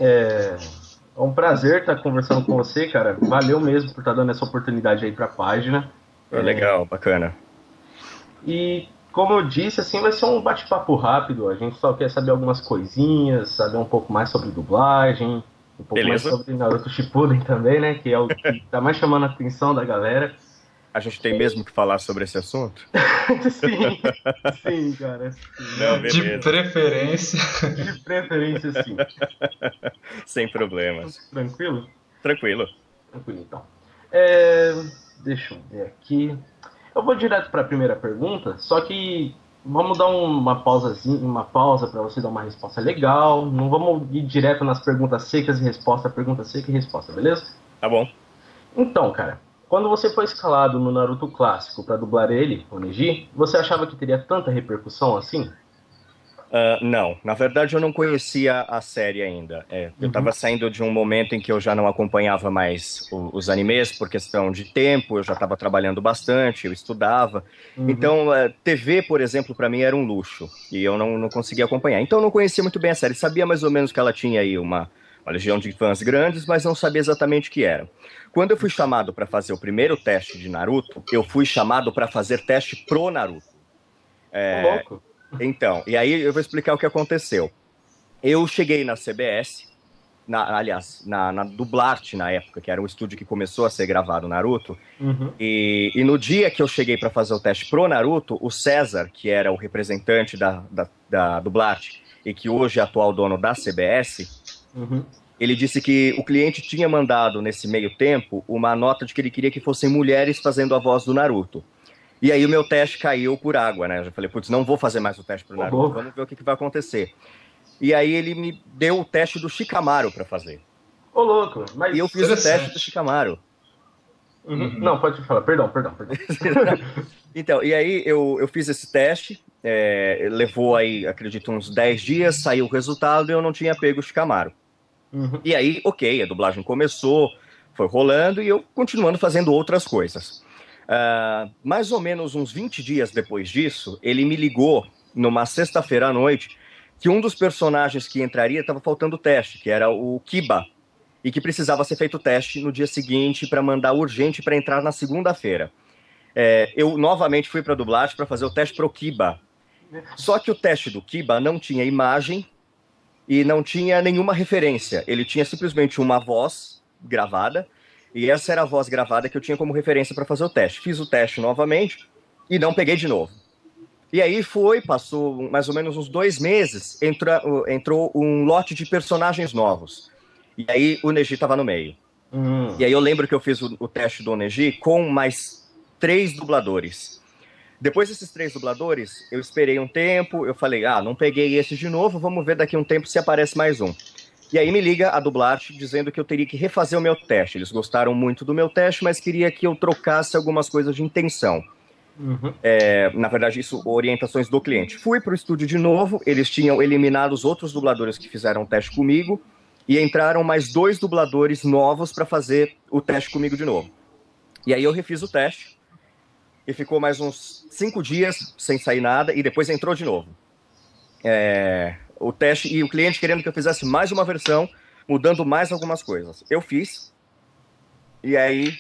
É um prazer estar conversando com você, cara. Valeu mesmo por estar dando essa oportunidade aí para a página. Legal, bacana. E como eu disse, assim, vai ser um bate-papo rápido. A gente só quer saber algumas coisinhas, saber um pouco mais sobre dublagem, um pouco mais Beleza. sobre Naruto Shippuden também, né? Que é o que tá mais chamando a atenção da galera. A gente tem mesmo que falar sobre esse assunto? Sim, sim, cara. Sim, Não, De beleza. preferência. de preferência, sim. Sem problemas. Tranquilo? Tranquilo. Tranquilo, então. É, deixa eu ver aqui. Eu vou direto para a primeira pergunta, só que vamos dar uma pausa para você dar uma resposta legal. Não vamos ir direto nas perguntas secas e resposta, pergunta seca e resposta, beleza? Tá bom. Então, cara, quando você foi escalado no Naruto clássico para dublar ele, o Neji, você achava que teria tanta repercussão assim? Não, na verdade eu não conhecia a série ainda. Eu Uhum, estava saindo de um momento em que eu já não acompanhava mais os animes por questão de tempo, eu já estava trabalhando bastante, eu estudava. uhum, Então, TV, por exemplo, para mim era um luxo e eu não conseguia acompanhar. Então eu não conhecia muito bem a série, sabia mais ou menos que ela tinha aí uma legião de fãs grandes, mas não sabia exatamente o que era. Quando eu fui chamado para fazer o primeiro teste de Naruto, eu fui chamado para fazer teste pro Naruto. ô louco. Então, e aí eu vou explicar o que aconteceu. Eu cheguei na CBS, aliás, na Dublarte na época, que era o estúdio que começou a ser gravado Naruto, Uhum, e no dia que eu cheguei para fazer o teste pro Naruto, o César, que era o representante da Dublarte e que hoje é atual dono da CBS, uhum. ele disse que o cliente tinha mandado nesse meio tempo uma nota de que ele queria que fossem mulheres fazendo a voz do Naruto. E aí o meu teste caiu por água, né? Eu já falei, putz, não vou fazer mais o teste pro Ô Naruto, louco. vamos ver o que vai acontecer. E aí ele me deu o teste do Shikamaru para fazer. Ô louco. E eu Mas. fiz o teste do Interessante. Shikamaru. Uhum. Uhum. Não, pode falar. Perdão, perdão, perdão. Então, e aí eu fiz esse teste, levou aí, acredito, uns 10 dias, saiu o resultado e eu não tinha pego o Shikamaru. Uhum, E aí, ok, a dublagem começou, foi rolando e eu continuando fazendo outras coisas. Mais ou menos uns 20 dias depois disso, ele me ligou numa sexta-feira à noite que um dos personagens que entraria estava faltando teste, que era o Kiba, e que precisava ser feito o teste no dia seguinte para mandar urgente para entrar na segunda-feira. Eu novamente fui para a dublagem para fazer o teste pro Kiba. Só que o teste do Kiba não tinha imagem e não tinha nenhuma referência. Ele tinha simplesmente uma voz gravada, e essa era a voz gravada que eu tinha como referência para fazer o teste. Fiz o teste novamente e não peguei de novo. E aí passou mais ou menos uns 2 meses, entrou um lote de personagens novos. E aí o Neji estava no meio. E aí eu lembro que eu fiz o teste do Neji com mais 3 dubladores. Depois desses 3 dubladores, eu esperei um tempo, eu falei, não peguei esse de novo, vamos ver daqui a um tempo se aparece mais um. E aí me liga a Dublarte dizendo que eu teria que refazer o meu teste. Eles gostaram muito do meu teste, mas queria que eu trocasse algumas coisas de intenção. uhum. Na verdade, isso, orientações do cliente. Fui para o estúdio de novo, eles tinham eliminado os outros dubladores que fizeram o teste comigo, e entraram mais 2 dubladores novos para fazer o teste comigo de novo. E aí eu refiz o teste, e ficou mais uns 5 dias sem sair nada, e depois entrou de novo. O teste, e o cliente querendo que eu fizesse mais uma versão, mudando mais algumas coisas. Eu fiz, e aí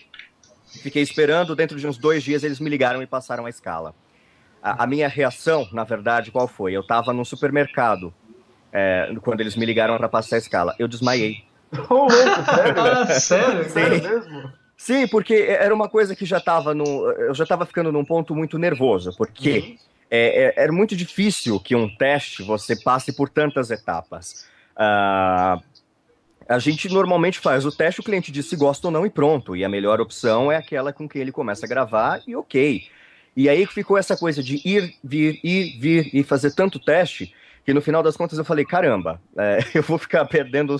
fiquei esperando, dentro de uns 2 dias eles me ligaram e passaram a escala. A minha reação, na verdade, qual foi? Eu estava num supermercado, quando eles me ligaram para passar a escala. Eu desmaiei. Ô louco, sério? Ah, sério? Sério Sim. mesmo? Sim, porque era uma coisa que eu já estava ficando num ponto muito nervoso, porque Uhum. era muito difícil que um teste você passe por tantas etapas. A gente normalmente faz o teste, o cliente diz se gosta ou não e pronto. E a melhor opção é aquela com quem ele começa a gravar e ok. E aí ficou essa coisa de ir, vir e fazer tanto teste que no final das contas eu falei, caramba, eu vou ficar perdendo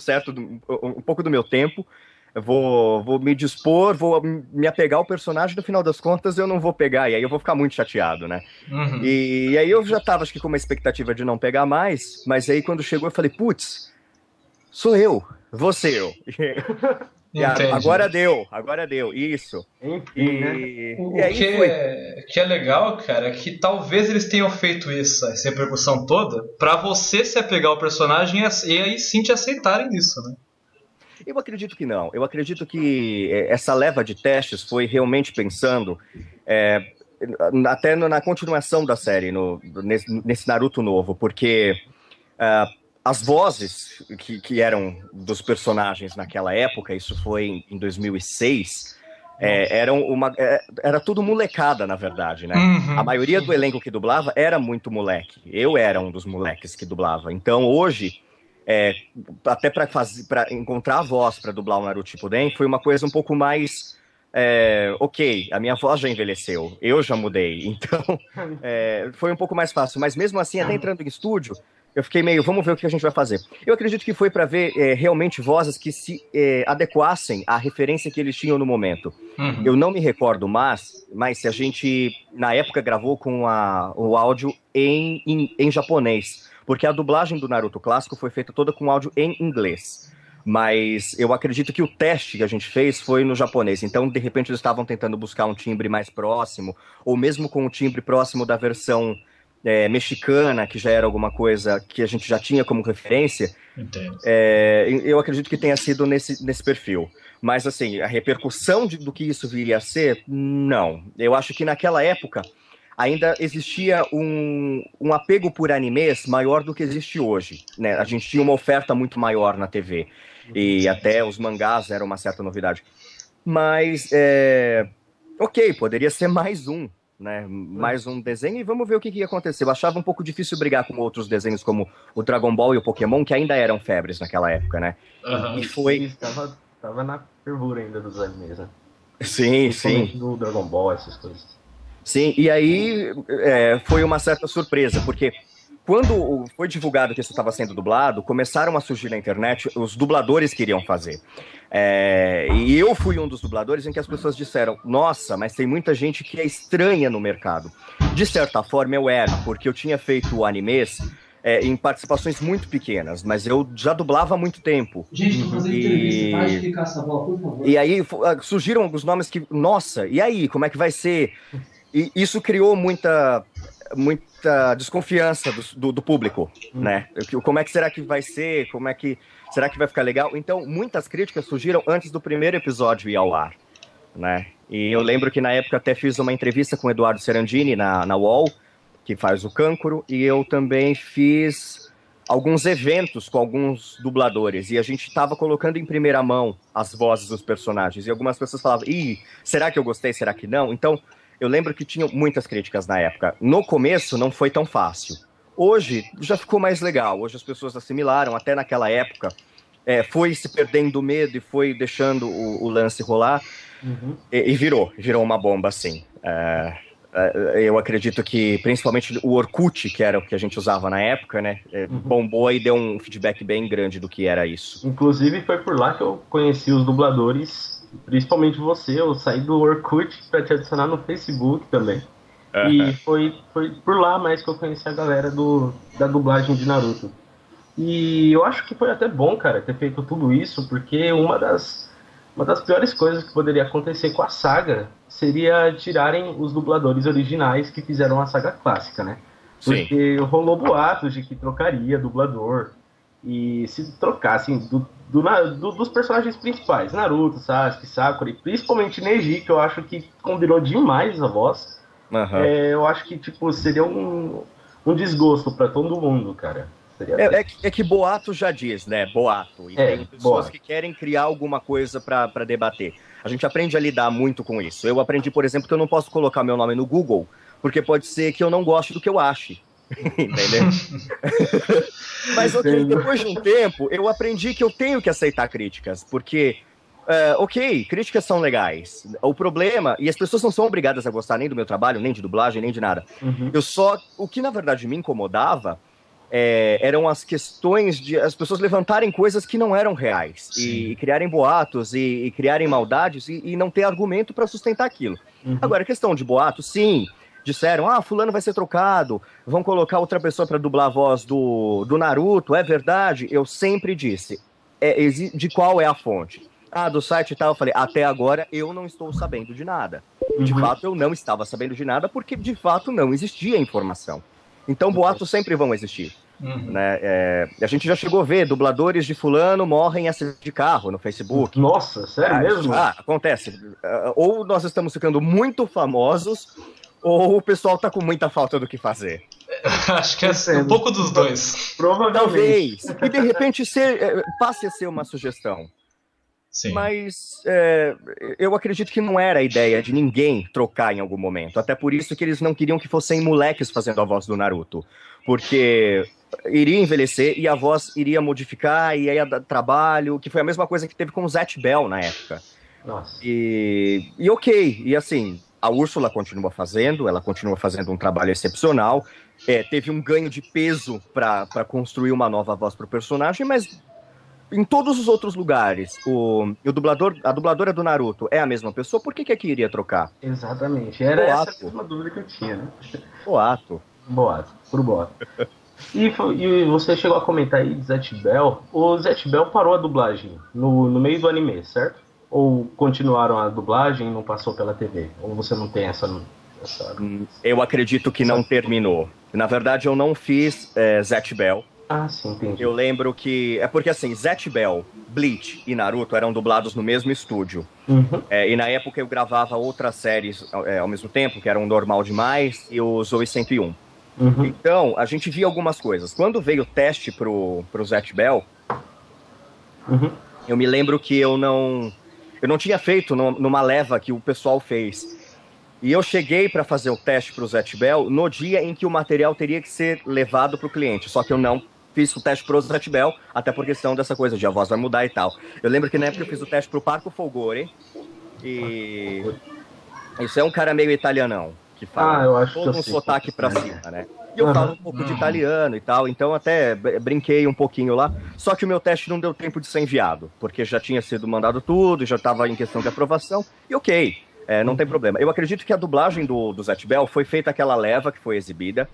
um pouco do meu tempo, eu vou me dispor, vou me apegar ao personagem, no final das contas eu não vou pegar, e aí eu vou ficar muito chateado, né? Uhum. E aí eu já tava, acho que com uma expectativa de não pegar mais, mas aí quando chegou eu falei, putz, sou eu, vou ser eu. Entendi. Agora deu, isso. Enfim, né? O que é legal, cara, é que talvez eles tenham feito isso, essa repercussão toda, pra você se apegar ao personagem e aí sim te aceitarem nisso, né? Eu acredito que não. Eu acredito que essa leva de testes foi realmente pensando até na continuação da série, nesse Naruto novo, porque as vozes que eram dos personagens naquela época, isso foi em 2006, era tudo molecada, na verdade, né? Uhum. A maioria do elenco que dublava era muito moleque. Eu era um dos moleques que dublava. Então, hoje, até para encontrar a voz para dublar o Naruto Shippuden, foi uma coisa um pouco mais... ok, a minha voz já envelheceu, eu já mudei, então foi um pouco mais fácil, mas mesmo assim, até entrando em estúdio, eu fiquei meio, vamos ver o que a gente vai fazer. Eu acredito que foi para ver realmente vozes que se adequassem à referência que eles tinham no momento. Uhum. Eu não me recordo, mas se a gente, na época, gravou com o áudio em japonês, porque a dublagem do Naruto clássico foi feita toda com áudio em inglês. Mas eu acredito que o teste que a gente fez foi no japonês. Então, de repente, eles estavam tentando buscar um timbre mais próximo, ou mesmo com o timbre próximo da versão mexicana, que já era alguma coisa que a gente já tinha como referência. Entendo. Eu acredito que tenha sido nesse perfil. Mas, assim, a repercussão do que isso viria a ser, não. Eu acho que naquela época ainda existia um apego por animes maior do que existe hoje, né? A gente tinha uma oferta muito maior na TV. E até os mangás eram uma certa novidade. Mas, ok, poderia ser mais um, né? Mais um desenho e vamos ver o que ia acontecer. Eu achava um pouco difícil brigar com outros desenhos como o Dragon Ball e o Pokémon, que ainda eram febres naquela época, né? Uhum. E foi... Tava na fervura ainda dos animes, né? Sim, sim. Do Dragon Ball, essas coisas. Sim, e aí foi uma certa surpresa, porque quando foi divulgado que isso estava sendo dublado, começaram a surgir na internet os dubladores que iriam fazer. E eu fui um dos dubladores em que as pessoas disseram, nossa, mas tem muita gente que é estranha no mercado. De certa forma eu era, porque eu tinha feito animes em participações muito pequenas, mas eu já dublava há muito tempo. Gente, tô fazendo entrevista, para de clicar essa bola, por favor. E aí surgiram alguns nomes que, nossa, e aí, como é que vai ser? E isso criou muita desconfiança do público, né? Como é que será que vai ser? Será que vai ficar legal? Então, muitas críticas surgiram antes do primeiro episódio ir ao ar, né? E eu lembro que na época até fiz uma entrevista com o Eduardo Serandini na UOL, que faz o Kankuro, e eu também fiz alguns eventos com alguns dubladores, e a gente estava colocando em primeira mão as vozes dos personagens, e algumas pessoas falavam, será que eu gostei, será que não? Então, eu lembro que tinham muitas críticas na época. No começo não foi tão fácil. Hoje já ficou mais legal, hoje as pessoas assimilaram, até naquela época foi se perdendo o medo e foi deixando o lance rolar, e virou uma bomba, assim. Eu acredito que, principalmente o Orkut, que era o que a gente usava na época, né, bombou e deu um feedback bem grande do que era isso. Inclusive, foi por lá que eu conheci os dubladores, principalmente você. Eu saí do Orkut para te adicionar no Facebook também. E foi por lá mais que eu conheci a galera da dublagem de Naruto. E eu acho que foi até bom, cara, ter feito tudo isso, porque uma das piores coisas que poderia acontecer com a saga seria tirarem os dubladores originais que fizeram a saga clássica, né? Porque rolou boatos de que trocaria dublador. E se trocassem dos personagens principais, Naruto, Sasuke, Sakura, e principalmente Neji, que eu acho que combinou demais a voz, eu acho que tipo, seria um desgosto pra todo mundo, cara. É que boato já diz, né? Boato. E tem pessoas que querem criar alguma coisa pra debater. A gente aprende a lidar muito com isso. Eu aprendi, por exemplo, que eu não posso colocar meu nome no Google, porque pode ser que eu não goste do que eu ache. Entendeu? Mas ok, depois de um tempo, eu aprendi que eu tenho que aceitar críticas, porque, ok, críticas são legais. O problema, e as pessoas não são obrigadas a gostar nem do meu trabalho, nem de dublagem, nem de nada. O que na verdade me incomodava eram as questões de as pessoas levantarem coisas que não eram reais, e criarem boatos, e criarem maldades, e não ter argumento para sustentar aquilo. Agora, a questão de boatos, sim, disseram, fulano vai ser trocado, vão colocar outra pessoa para dublar a voz do Naruto, é verdade? Eu sempre disse, de qual é a fonte? do site e tal, eu falei, até agora eu não estou sabendo de nada. De fato, eu não estava sabendo de nada, porque de fato não existia informação. Então, boatos sempre vão existir. Né? A gente já chegou a ver dubladores de fulano morrem em acidente de carro no Facebook. Nossa, sério mesmo? Acontece. Ou nós estamos ficando muito famosos, ou o pessoal tá com muita falta do que fazer. Acho que é um pouco dos dois. Provavelmente. Talvez. E de repente passe a ser uma sugestão. Sim. Mas eu acredito que não era a ideia de ninguém trocar em algum momento. Até por isso que eles não queriam que fossem moleques fazendo a voz do Naruto. Porque iria envelhecer e a voz iria modificar e ia dar trabalho, que foi a mesma coisa que teve com o Zatch Bell na época. Nossa. E ok, e assim, a Úrsula ela continua fazendo um trabalho excepcional, teve um ganho de peso para construir uma nova voz para o personagem, mas em todos os outros lugares, a dubladora do Naruto é a mesma pessoa, por que aqui iria trocar? Exatamente, era essa a mesma dúvida que eu tinha, né? Boato. Por boato. E você chegou a comentar aí de Zatch Bell. O Zatch Bell parou a dublagem no meio do anime, certo? Ou continuaram a dublagem e não passou pela TV? Ou você não tem essa... Eu acredito que não terminou. Na verdade, eu não fiz Zatch Bell. Ah, sim, entendi. Eu lembro que... É porque, assim, Zatch Bell, Bleach e Naruto eram dublados no mesmo estúdio. E na época eu gravava outras séries ao mesmo tempo, que eram Normal Demais e o Zoe 101. Então, a gente via algumas coisas. Quando veio o teste pro Zatch Bell, eu me lembro que eu não tinha feito numa leva que o pessoal fez. E eu cheguei para fazer o teste pro Zatch Bell no dia em que o material teria que ser levado pro cliente. Só que eu não fiz o teste pro Zatch Bell, até por questão dessa coisa de a voz vai mudar e tal. Eu lembro que na época eu fiz o teste pro Parco Folgore. E isso é um cara meio italianão. Que fala eu acho todo que um sotaque pra cima, né? E eu falo um pouco de italiano e tal, então até brinquei um pouquinho lá. Só que o meu teste não deu tempo de ser enviado, porque já tinha sido mandado tudo, já estava em questão de aprovação, e ok, não tem problema. Eu acredito que a dublagem do Zatch Bell foi feita aquela leva que foi exibida,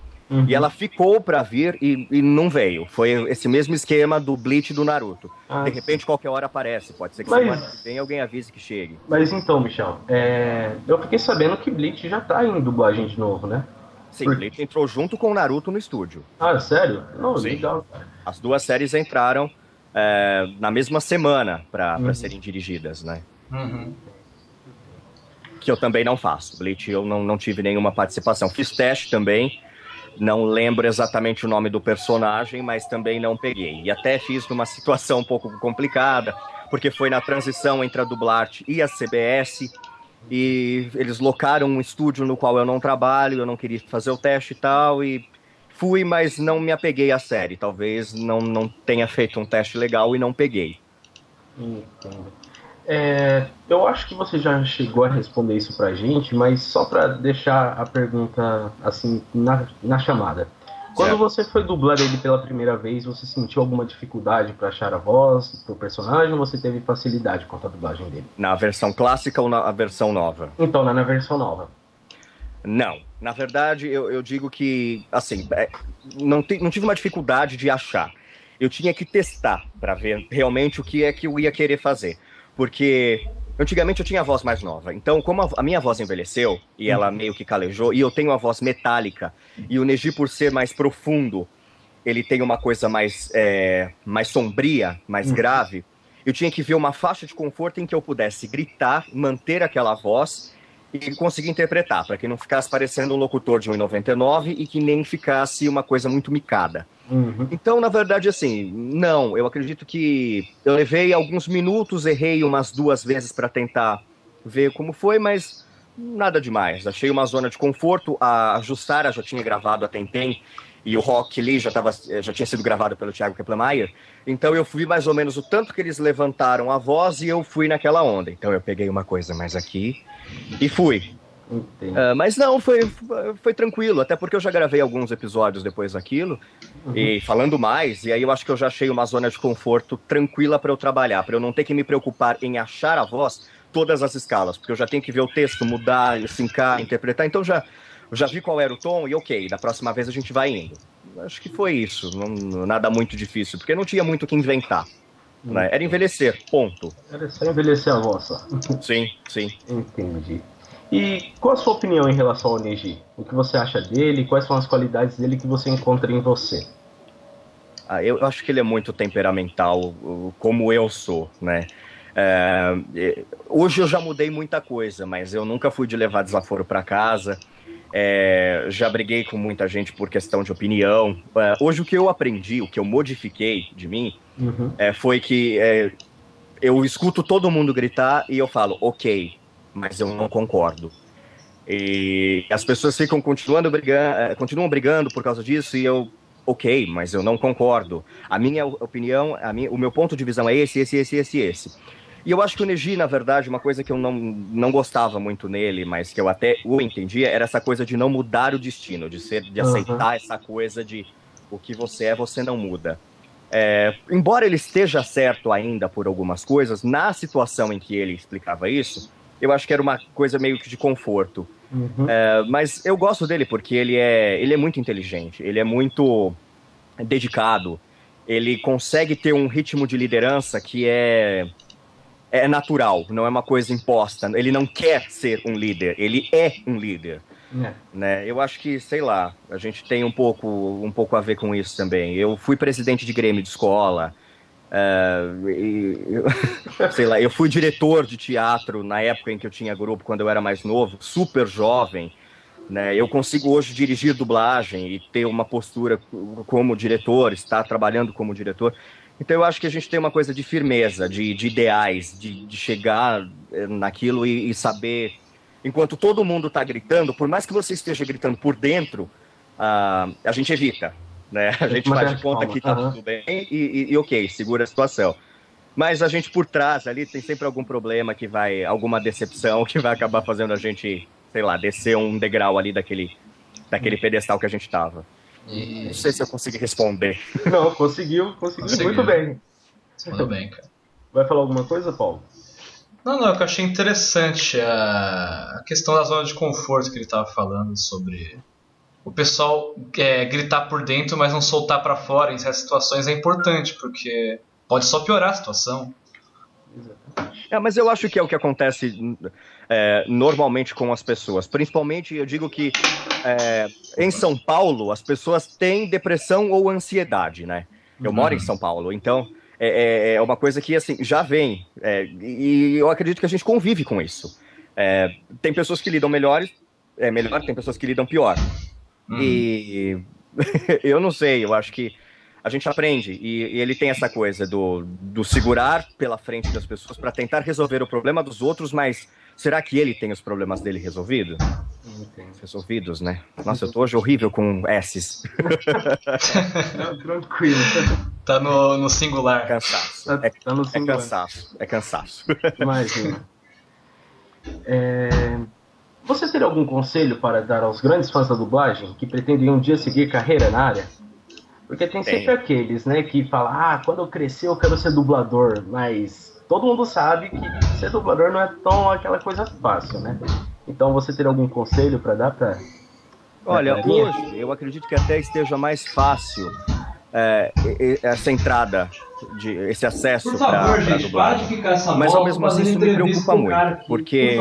e ela ficou pra vir e não veio. Foi esse mesmo esquema do Bleach e do Naruto. De repente, qualquer hora aparece. Pode ser que semana que vem alguém avise que chegue. Mas então, Michel, eu fiquei sabendo que Bleach já tá em dublagem de novo, né? Sim, Bleach entrou junto com o Naruto no estúdio. Ah, sério? Não, sim. Legal, cara. As duas séries entraram na mesma semana pra serem dirigidas, né? Que eu também não faço. Bleach eu não tive nenhuma participação. Fiz teste também. Não lembro exatamente o nome do personagem, mas também não peguei. E até fiz numa situação um pouco complicada, porque foi na transição entre a Dublarte e a CBS, e eles locaram um estúdio no qual eu não trabalho, eu não queria fazer o teste e tal, e fui, mas não me apeguei à série. Talvez não tenha feito um teste legal e não peguei. Entendo. Eu acho que você já chegou a responder isso pra gente, mas só pra deixar a pergunta assim na chamada. Quando você foi dublar ele pela primeira vez, você sentiu alguma dificuldade pra achar a voz pro personagem ou você teve facilidade com a dublagem dele? Na versão clássica ou na versão nova? Então, na versão nova. Não. Na verdade, eu digo que, assim, não tive uma dificuldade de achar. Eu tinha que testar pra ver realmente o que é que eu ia querer fazer. Porque antigamente eu tinha a voz mais nova. Então, como a minha voz envelheceu e ela meio que calejou, e eu tenho a voz metálica, e o Neji, por ser mais profundo, ele tem uma coisa mais sombria, mais grave, eu tinha que ver uma faixa de conforto em que eu pudesse gritar, manter aquela voz e conseguir interpretar, para que não ficasse parecendo um locutor de 1,99 e que nem ficasse uma coisa muito micada. Então, na verdade, assim, não, eu acredito que eu levei alguns minutos, errei umas 2 vezes para tentar ver como foi, mas nada demais. Achei uma zona de conforto, a Jussara já tinha gravado a Tentem, e o Rock Lee já tinha sido gravado pelo Thiago Keplermeier, então eu fui mais ou menos o tanto que eles levantaram a voz e eu fui naquela onda. Então eu peguei uma coisa mais aqui e fui. Mas não, foi tranquilo, até porque eu já gravei alguns episódios depois daquilo, e falando mais, e aí eu acho que eu já achei uma zona de conforto tranquila para eu trabalhar, para eu não ter que me preocupar em achar a voz todas as escalas, porque eu já tenho que ver o texto, mudar, sincar, interpretar, então eu já vi qual era o tom e ok, da próxima vez a gente vai indo. Acho que foi isso, nada muito difícil, porque não tinha muito o que inventar. Né? Era envelhecer, ponto. Era só envelhecer a voz, só. Sim, sim. Entendi. E qual a sua opinião em relação ao Neji? O que você acha dele? Quais são as qualidades dele que você encontra em você? Eu acho que ele é muito temperamental, como eu sou, né? Hoje eu já mudei muita coisa, mas eu nunca fui de levar desaforo para casa. Já briguei com muita gente por questão de opinião. Hoje o que eu aprendi, o que eu modifiquei de mim, foi que eu escuto todo mundo gritar e eu falo, ok, mas eu não concordo. E as pessoas continuam brigando por causa disso e eu, ok, mas eu não concordo. A minha opinião, o meu ponto de visão é esse. E eu acho que o Neji, na verdade, uma coisa que eu não gostava muito nele, mas que eu até o entendia, era essa coisa de não mudar o destino, de aceitar essa coisa de o que você é, você não muda. Embora ele esteja certo ainda por algumas coisas, na situação em que ele explicava isso, eu acho que era uma coisa meio que de conforto. Mas eu gosto dele porque ele é muito inteligente, ele é muito dedicado, ele consegue ter um ritmo de liderança que é natural, não é uma coisa imposta. Ele não quer ser um líder, ele é um líder. Né? Eu acho que, sei lá, a gente tem um pouco a ver com isso também. Eu fui presidente de grêmio de escola, sei lá, eu fui diretor de teatro na época em que eu tinha grupo, quando eu era mais novo, super jovem. Né? Eu consigo hoje dirigir dublagem e ter uma postura como diretor, estar trabalhando como diretor. Então eu acho que a gente tem uma coisa de firmeza, de ideais, de chegar naquilo e saber, enquanto todo mundo está gritando, por mais que você esteja gritando por dentro, a gente evita, né? A gente faz de conta que está tudo bem e ok, segura a situação. Mas a gente por trás ali tem sempre algum problema alguma decepção que vai acabar fazendo a gente, sei lá, descer um degrau ali daquele pedestal que a gente estava. Não sei se eu consegui responder. Não, conseguiu muito bem. Muito bem, cara. Vai falar alguma coisa, Paulo? Não, eu achei interessante a questão da zona de conforto que ele estava falando sobre o pessoal gritar por dentro, mas não soltar para fora em certas situações é importante, porque pode só piorar a situação. Mas eu acho que é o que acontece normalmente com as pessoas. Principalmente, eu digo que em São Paulo, as pessoas têm depressão ou ansiedade, né? Eu moro em São Paulo, então é uma coisa que, assim, já vem. E eu acredito que a gente convive com isso. Tem pessoas que lidam melhor, tem pessoas que lidam pior. E eu não sei, eu acho que a gente aprende, e ele tem essa coisa do segurar pela frente das pessoas para tentar resolver o problema dos outros, mas será que ele tem os problemas dele resolvidos, né? Nossa, eu tô hoje horrível com S's. Tranquilo. Tá no singular. Cansaço. Tá no singular. É cansaço. Imagina. Você teria algum conselho para dar aos grandes fãs da dublagem que pretendem um dia seguir carreira na área? Porque tem sempre aqueles, né, que falam, quando eu crescer eu quero ser dublador, mas todo mundo sabe que ser dublador não é tão aquela coisa fácil, né? Então você teria algum conselho para dar para... Olha, hoje eu acredito que até esteja mais fácil essa entrada, esse acesso para dublagem. Mas ao mesmo assim isso me preocupa muito, porque...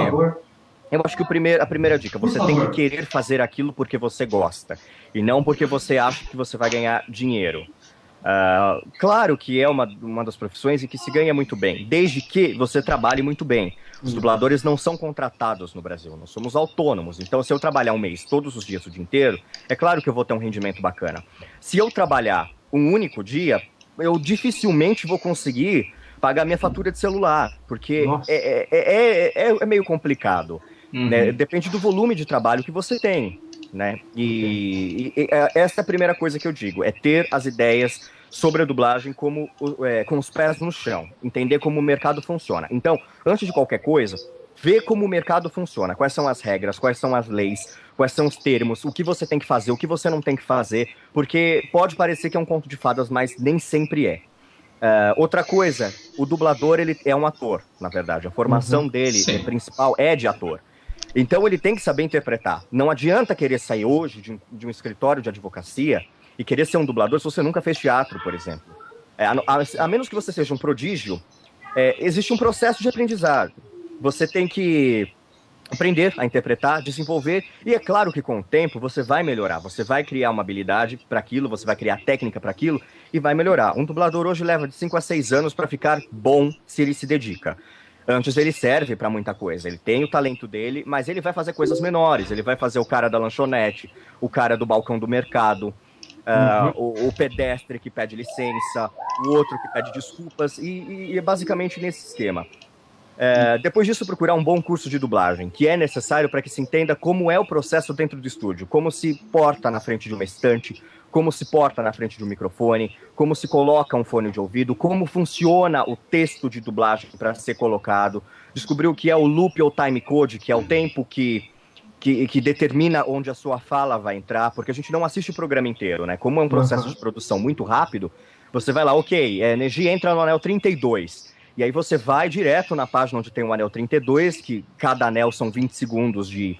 Eu acho que a primeira dica, você tem que querer fazer aquilo porque você gosta, e não porque você acha que você vai ganhar dinheiro. Claro que é uma das profissões em que se ganha muito bem, desde que você trabalhe muito bem. Os dubladores não são contratados no Brasil, nós somos autônomos. Então, se eu trabalhar um mês, todos os dias, o dia inteiro, é claro que eu vou ter um rendimento bacana. Se eu trabalhar um único dia, eu dificilmente vou conseguir pagar minha fatura de celular, porque é meio complicado. Né? Depende do volume de trabalho que você tem, né? E essa é a primeira coisa que eu digo, é ter as ideias sobre a dublagem com os pés no chão, entender como o mercado funciona. Então, antes de qualquer coisa, ver como o mercado funciona, quais são as regras, quais são as leis, quais são os termos, o que você tem que fazer, o que você não tem que fazer, porque pode parecer que é um conto de fadas, mas nem sempre é. Outra coisa, o dublador ele é um ator, na verdade, a formação dele principal é de ator. Então ele tem que saber interpretar. Não adianta querer sair hoje de um escritório de advocacia e querer ser um dublador se você nunca fez teatro, por exemplo. A menos que você seja um prodígio, existe um processo de aprendizado. Você tem que aprender a interpretar, desenvolver, e é claro que com o tempo você vai melhorar, você vai criar uma habilidade para aquilo, você vai criar técnica para aquilo e vai melhorar. Um dublador hoje leva de 5 a 6 anos para ficar bom se ele se dedica. Antes ele serve para muita coisa, ele tem o talento dele, mas ele vai fazer coisas menores, ele vai fazer o cara da lanchonete, o cara do balcão do mercado, o pedestre que pede licença, o outro que pede desculpas, e é basicamente nesse esquema. Depois disso, procurar um bom curso de dublagem, que é necessário para que se entenda como é o processo dentro do estúdio, como se porta na frente de uma estante, como se porta na frente de um microfone, como se coloca um fone de ouvido, como funciona o texto de dublagem para ser colocado, descobrir o que é o loop ou time code, que é o tempo que determina onde a sua fala vai entrar, porque a gente não assiste o programa inteiro, né? Como é um processo de produção muito rápido, você vai lá, ok, energia entra no anel 32, e aí você vai direto na página onde tem o anel 32, que cada anel são 20 segundos de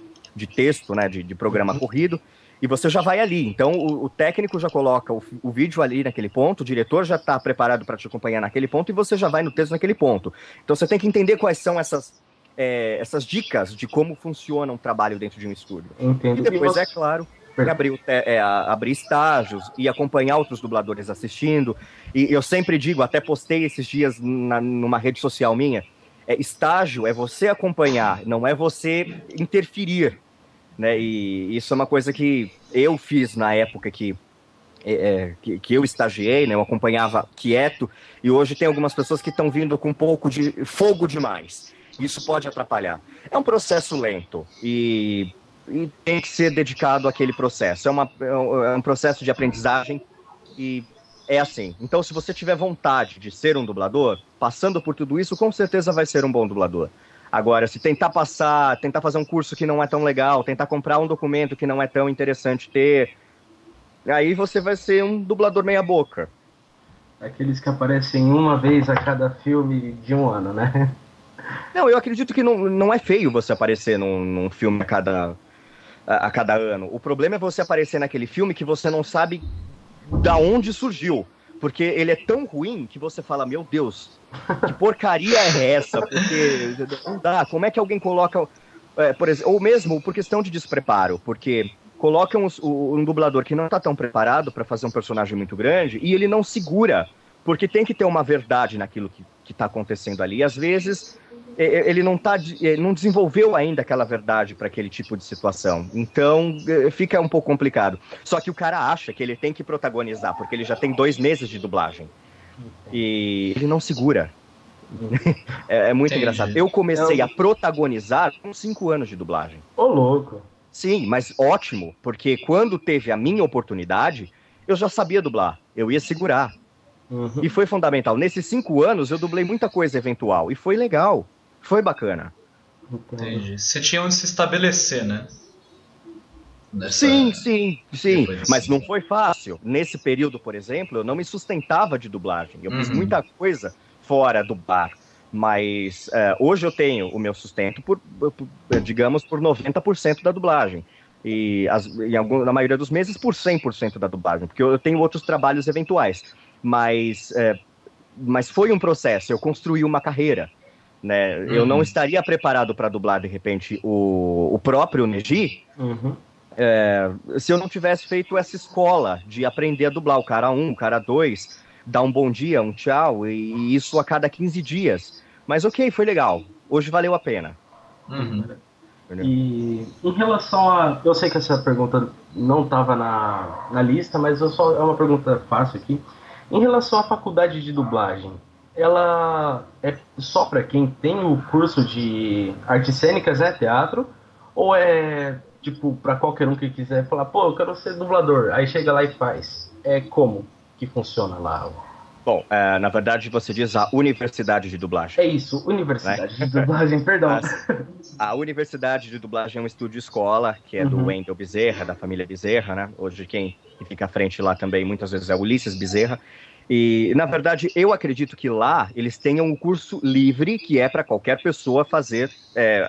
texto, né, de programa corrido, e você já vai ali. Então o técnico já coloca o vídeo ali naquele ponto, o diretor já está preparado para te acompanhar naquele ponto, e você já vai no texto naquele ponto. Então você tem que entender quais são essas dicas de como funciona um trabalho dentro de um estúdio. Entendo. E depois, é claro, abrir estágios e acompanhar outros dubladores assistindo. E eu sempre digo, até postei esses dias numa rede social minha, estágio é você acompanhar, não é você interferir, né? E isso é uma coisa que eu fiz na época que eu estagiei, né? Eu acompanhava quieto, e hoje tem algumas pessoas que estão vindo com um pouco de fogo demais. Isso pode atrapalhar. É um processo lento e tem que ser dedicado àquele processo. É um processo de aprendizagem e é assim. Então, se você tiver vontade de ser um dublador, passando por tudo isso, com certeza vai ser um bom dublador. Agora, se tentar fazer um curso que não é tão legal, tentar comprar um documento que não é tão interessante ter, aí você vai ser um dublador meia boca. Aqueles que aparecem uma vez a cada filme de um ano, né? Não, eu acredito que não é feio você aparecer num filme a cada ano. O problema é você aparecer naquele filme que você não sabe da onde surgiu. Porque ele é tão ruim que você fala, meu Deus, que porcaria é essa? Porque não dá. Como é que alguém coloca... por exemplo, ou mesmo por questão de despreparo. Porque colocam um dublador que não está tão preparado para fazer um personagem muito grande e ele não segura. Porque tem que ter uma verdade naquilo que está acontecendo ali. E às vezes ele não desenvolveu ainda aquela verdade para aquele tipo de situação. Então fica um pouco complicado. Só que o cara acha que ele tem que protagonizar, porque ele já tem 2 meses de dublagem. E ele não segura. É muito engraçado. Eu comecei a protagonizar com 5 anos de dublagem. Ô, louco. Sim, mas ótimo, porque quando teve a minha oportunidade, eu já sabia dublar. Eu ia segurar. Uhum. E foi fundamental. Nesses 5 anos, eu dublei muita coisa eventual. E foi legal. Foi bacana. Entendi. Você tinha onde se estabelecer, né? Sim. Mas não foi fácil. Nesse período, por exemplo, eu não me sustentava de dublagem. Eu fiz muita coisa fora do bar. Mas hoje eu tenho o meu sustento digamos, por 90% da dublagem. E na maioria dos meses por 100% da dublagem. Porque eu tenho outros trabalhos eventuais. Mas foi um processo. Eu construí uma carreira. Né? Eu não estaria preparado para dublar, de repente, o próprio Neji se eu não tivesse feito essa escola de aprender a dublar o cara 1, o cara 2, dar um bom dia, um tchau, e isso a cada 15 dias. Mas ok, foi legal. Hoje valeu a pena. E em relação eu sei que essa pergunta não estava na lista, mas é uma pergunta fácil aqui. Em relação à faculdade de dublagem, ela é só para quem tem o curso de artes cênicas, né, teatro, ou é tipo para qualquer um que quiser falar, pô, eu quero ser dublador, aí chega lá e faz? Como que funciona lá? Bom, na verdade você diz a universidade de dublagem. É isso, universidade de dublagem, perdão. A universidade de dublagem é um estúdio escola, que é do Wendel Bezerra, da família Bezerra, né? Hoje quem fica à frente lá também muitas vezes é o Ulisses Bezerra. E, na verdade, eu acredito que lá eles tenham um curso livre que é para qualquer pessoa fazer,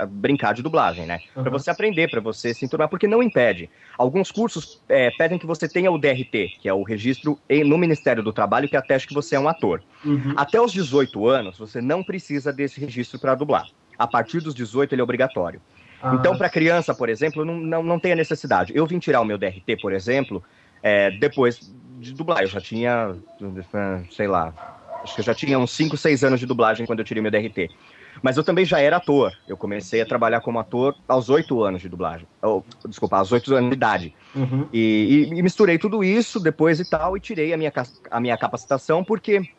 brincar de dublagem, né? Para você aprender, para você se enturmar, porque não impede. Alguns cursos pedem que você tenha o DRT, que é o registro no Ministério do Trabalho, que atesta que você é um ator. Até os 18 anos, você não precisa desse registro para dublar. A partir dos 18, ele é obrigatório. Então, para criança, por exemplo, não tem a necessidade. Eu vim tirar o meu DRT, por exemplo, depois de dublar. Eu já tinha, sei lá, acho que eu já tinha uns 5, 6 anos de dublagem quando eu tirei meu DRT. Mas eu também já era ator. Eu comecei a trabalhar como ator aos 8 anos de dublagem. Aos 8 anos de idade. E misturei tudo isso depois e tal, e tirei a minha capacitação, porque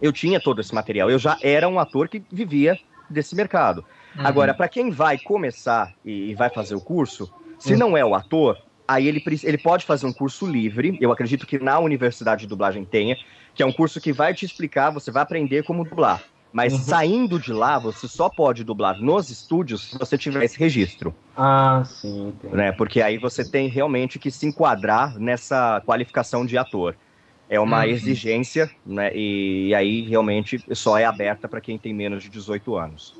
eu tinha todo esse material. Eu já era um ator que vivia desse mercado. Agora, para quem vai começar e vai fazer o curso, se não é o ator, aí ele pode fazer um curso livre, eu acredito que na Universidade de Dublagem tenha, que é um curso que vai te explicar, você vai aprender como dublar. Mas saindo de lá, você só pode dublar nos estúdios se você tiver esse registro. Ah, sim, entendi. Né? Porque aí você tem realmente que se enquadrar nessa qualificação de ator. É uma exigência, né? E aí realmente só é aberta para quem tem menos de 18 anos.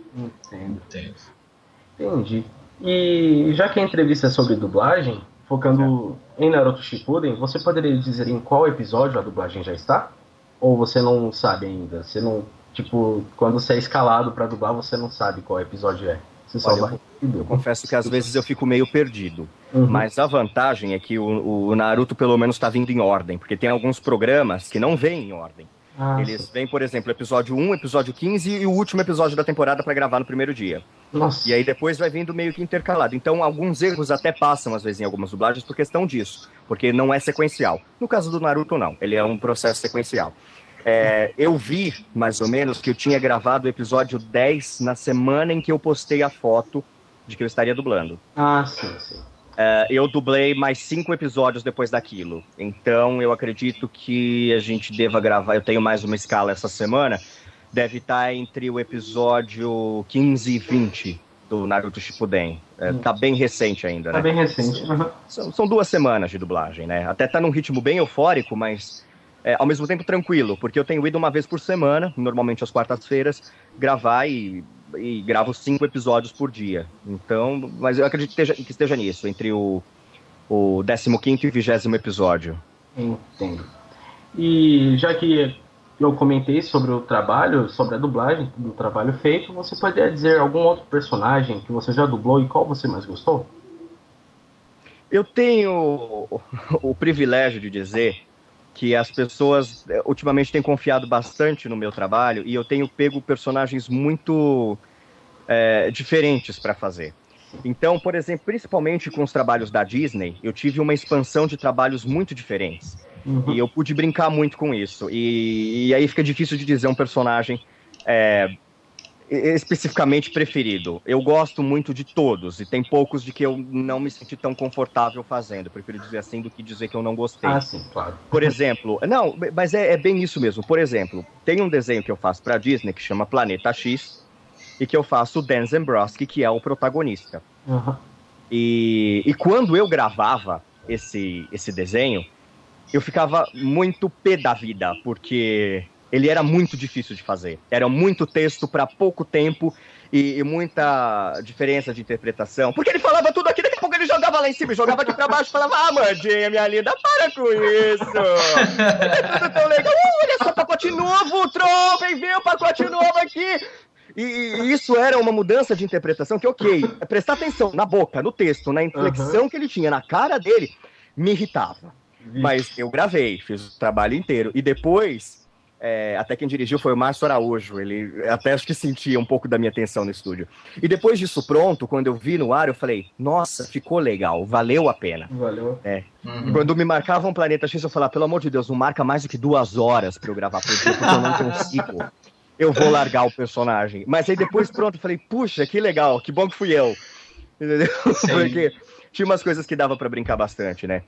Entendi. E já que a entrevista é sobre dublagem, focando em Naruto Shippuden, você poderia dizer em qual episódio a dublagem já está? Ou você não sabe ainda? Você não, tipo, quando você é escalado para dublar, você não sabe qual episódio é? Você só vai... Eu confesso que às vezes eu fico meio perdido. Mas a vantagem é que o Naruto pelo menos está vindo em ordem, porque tem alguns programas que não vêm em ordem. Eles vêm, por exemplo, episódio 1, episódio 15 e o último episódio da temporada para gravar no primeiro dia. Nossa. E aí depois vai vindo meio que intercalado. Então alguns erros até passam às vezes em algumas dublagens por questão disso, porque não é sequencial. No caso do Naruto não, ele é um processo sequencial. Eu vi, mais ou menos, que eu tinha gravado o episódio 10 na semana em que eu postei a foto de que eu estaria dublando. Sim. Eu dublei mais 5 episódios depois daquilo. Então, eu acredito que a gente deva gravar... Eu tenho mais uma escala essa semana. Deve estar entre o episódio 15 e 20 do Naruto Shippuden. Tá bem recente ainda, né? Tá bem recente. São 2 semanas de dublagem, né? Até tá num ritmo bem eufórico, mas... ao mesmo tempo tranquilo, porque eu tenho ido uma vez por semana, normalmente às quartas-feiras, gravar e gravo 5 episódios por dia. Então, mas eu acredito que esteja nisso, entre o 15º e 20º episódio. Entendo. E já que eu comentei sobre o trabalho, sobre a dublagem, do trabalho feito, você poderia dizer algum outro personagem que você já dublou e qual você mais gostou? Eu tenho o privilégio de dizer que as pessoas ultimamente têm confiado bastante no meu trabalho e eu tenho pego personagens muito diferentes para fazer. Então, por exemplo, principalmente com os trabalhos da Disney, eu tive uma expansão de trabalhos muito diferentes. E eu pude brincar muito com isso. E aí fica difícil de dizer um personagem especificamente preferido. Eu gosto muito de todos, e tem poucos de que eu não me senti tão confortável fazendo. Eu prefiro dizer assim do que dizer que eu não gostei. Sim, claro. Por exemplo, não, mas é bem isso mesmo. Por exemplo, tem um desenho que eu faço pra Disney que chama Planeta X, e que eu faço o Dan Zembrowski, que é o protagonista. E quando eu gravava esse desenho, eu ficava muito pé da vida, porque ele era muito difícil de fazer. Era muito texto para pouco tempo e muita diferença de interpretação. Porque ele falava tudo aqui, daqui a pouco ele jogava lá em cima, jogava aqui pra baixo e falava: Mandinha, minha linda, para com isso! É tudo tão legal. Olha só, pacote novo, Tron, vem ver o pacote novo aqui! E isso era uma mudança de interpretação que, prestar atenção na boca, no texto, na inflexão que ele tinha, na cara dele, me irritava. Mas eu gravei, fiz o trabalho inteiro. E depois... até quem dirigiu foi o Márcio Araújo. Ele até acho que sentia um pouco da minha atenção no estúdio. E depois disso pronto, quando eu vi no ar, eu falei: nossa, ficou legal, valeu a pena. Valeu. Quando me marcavam Planeta X, eu falava: pelo amor de Deus, não marca mais do que 2 horas pra eu gravar por dia, porque eu não consigo. Eu vou largar o personagem. Mas aí depois pronto, eu falei: puxa, que legal, que bom que fui eu. Entendeu? Porque tinha umas coisas que dava pra brincar bastante, né?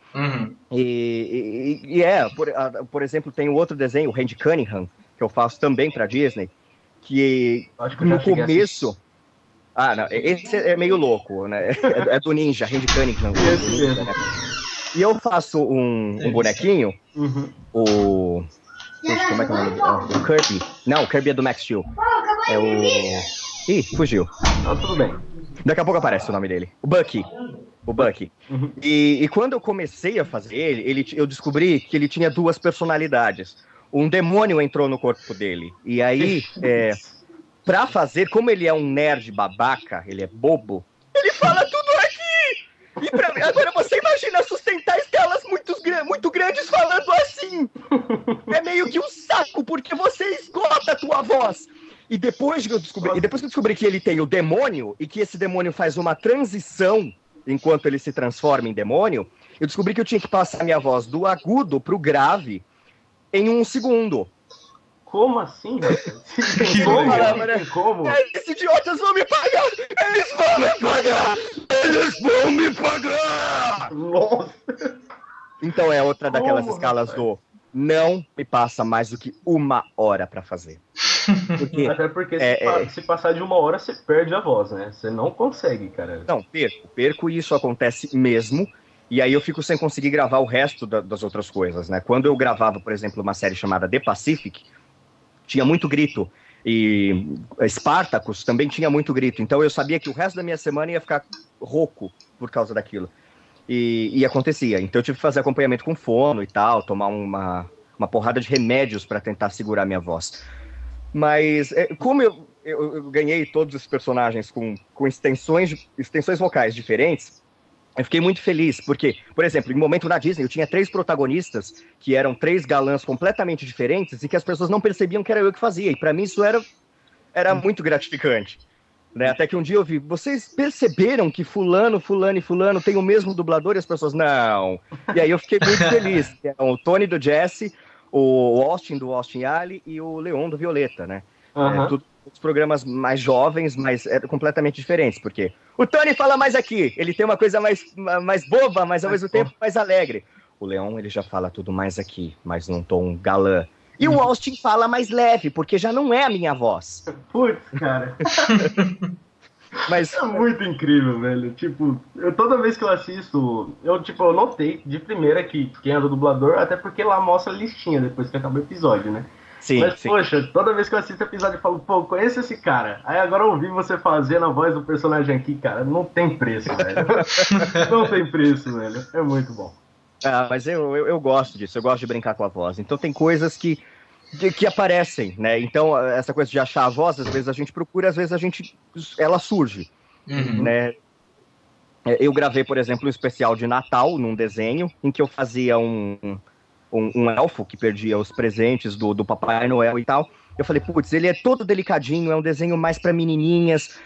Por exemplo, tem um outro desenho, o Randy Cunningham, que eu faço também pra Disney, que no começo... não, esse é meio louco, né? É do Ninja, Randy Cunningham. Ninja, né? E eu faço um bonequinho, Puxa, como é que é o nome dele? O Kirby. Não, o Kirby é do Max Steel. É o... Ih, fugiu. Não, tudo bem. Daqui a pouco aparece o nome dele. O Bucky. O Bucky. Uhum. E quando eu comecei a fazer eu descobri que ele tinha duas personalidades. Um demônio entrou no corpo dele. E aí, pra fazer, como ele é um nerd babaca, ele é bobo, ele fala tudo aqui! E pra mim, agora você imagina sustentar escalas muito grandes falando assim! É meio que um saco, porque você esgota a tua voz. E depois que eu descobri que ele tem o demônio, e que esse demônio faz uma transição enquanto ele se transforma em demônio, eu descobri que eu tinha que passar minha voz do agudo pro grave em 1 segundo. Como assim, rapaz? Como? Esses idiotas vão me pagar! Eles vão me pagar! Eles vão me pagar! Nossa! Então é outra daquelas Como, escalas rapaz? do não me passa mais do que 1 hora pra fazer. Porque, Até porque se passar de 1 hora, você perde a voz, né? Você não consegue, cara. Não, perco e isso acontece mesmo. E aí eu fico sem conseguir gravar o resto das outras coisas, né? Quando eu gravava, por exemplo, uma série chamada The Pacific, tinha muito grito. E Spartacus também tinha muito grito. Então eu sabia que o resto da minha semana ia ficar rouco por causa daquilo. E acontecia. Então eu tive que fazer acompanhamento com fono e tal, tomar uma porrada de remédios para tentar segurar minha voz. Mas como eu ganhei todos os personagens com extensões vocais diferentes, eu fiquei muito feliz, porque, por exemplo, em um momento na Disney eu tinha 3 protagonistas que eram 3 galãs completamente diferentes e que as pessoas não percebiam que era eu que fazia. E pra mim isso era muito gratificante. Né? Até que um dia eu vi, vocês perceberam que fulano e fulano tem o mesmo dublador? E as pessoas, não. E aí eu fiquei muito feliz. O Tony do Jesse, o Austin do Austin Alley e o Leon do Violeta, né? Uhum. Todos programas mais jovens, mas completamente diferentes, porque o Tony fala mais aqui, ele tem uma coisa mais boba, mas ao mesmo tempo mais alegre. O Leon, ele já fala tudo mais aqui, mas num tom galã. E o Austin fala mais leve, porque já não é a minha voz. Putz, cara. Mas É muito incrível, velho. Tipo, toda vez que eu assisto, eu notei de primeira que quem era o dublador, até porque lá mostra a listinha depois que acaba o episódio, né? sim, Mas, sim. poxa, toda vez que eu assisto o episódio eu falo, pô, conheço esse cara. Aí agora eu ouvi você fazendo a voz do personagem aqui, cara, não tem preço, velho. Não tem preço, velho. É muito bom. Mas eu gosto disso, eu gosto de brincar com a voz. Então tem coisas que aparecem, né? Então essa coisa de achar a voz, às vezes a gente procura, às vezes ela surge, né? Eu gravei, por exemplo, um especial de Natal num desenho em que eu fazia um elfo que perdia os presentes do Papai Noel e tal. Eu falei, putz, ele é todo delicadinho, é um desenho mais pra menininhas,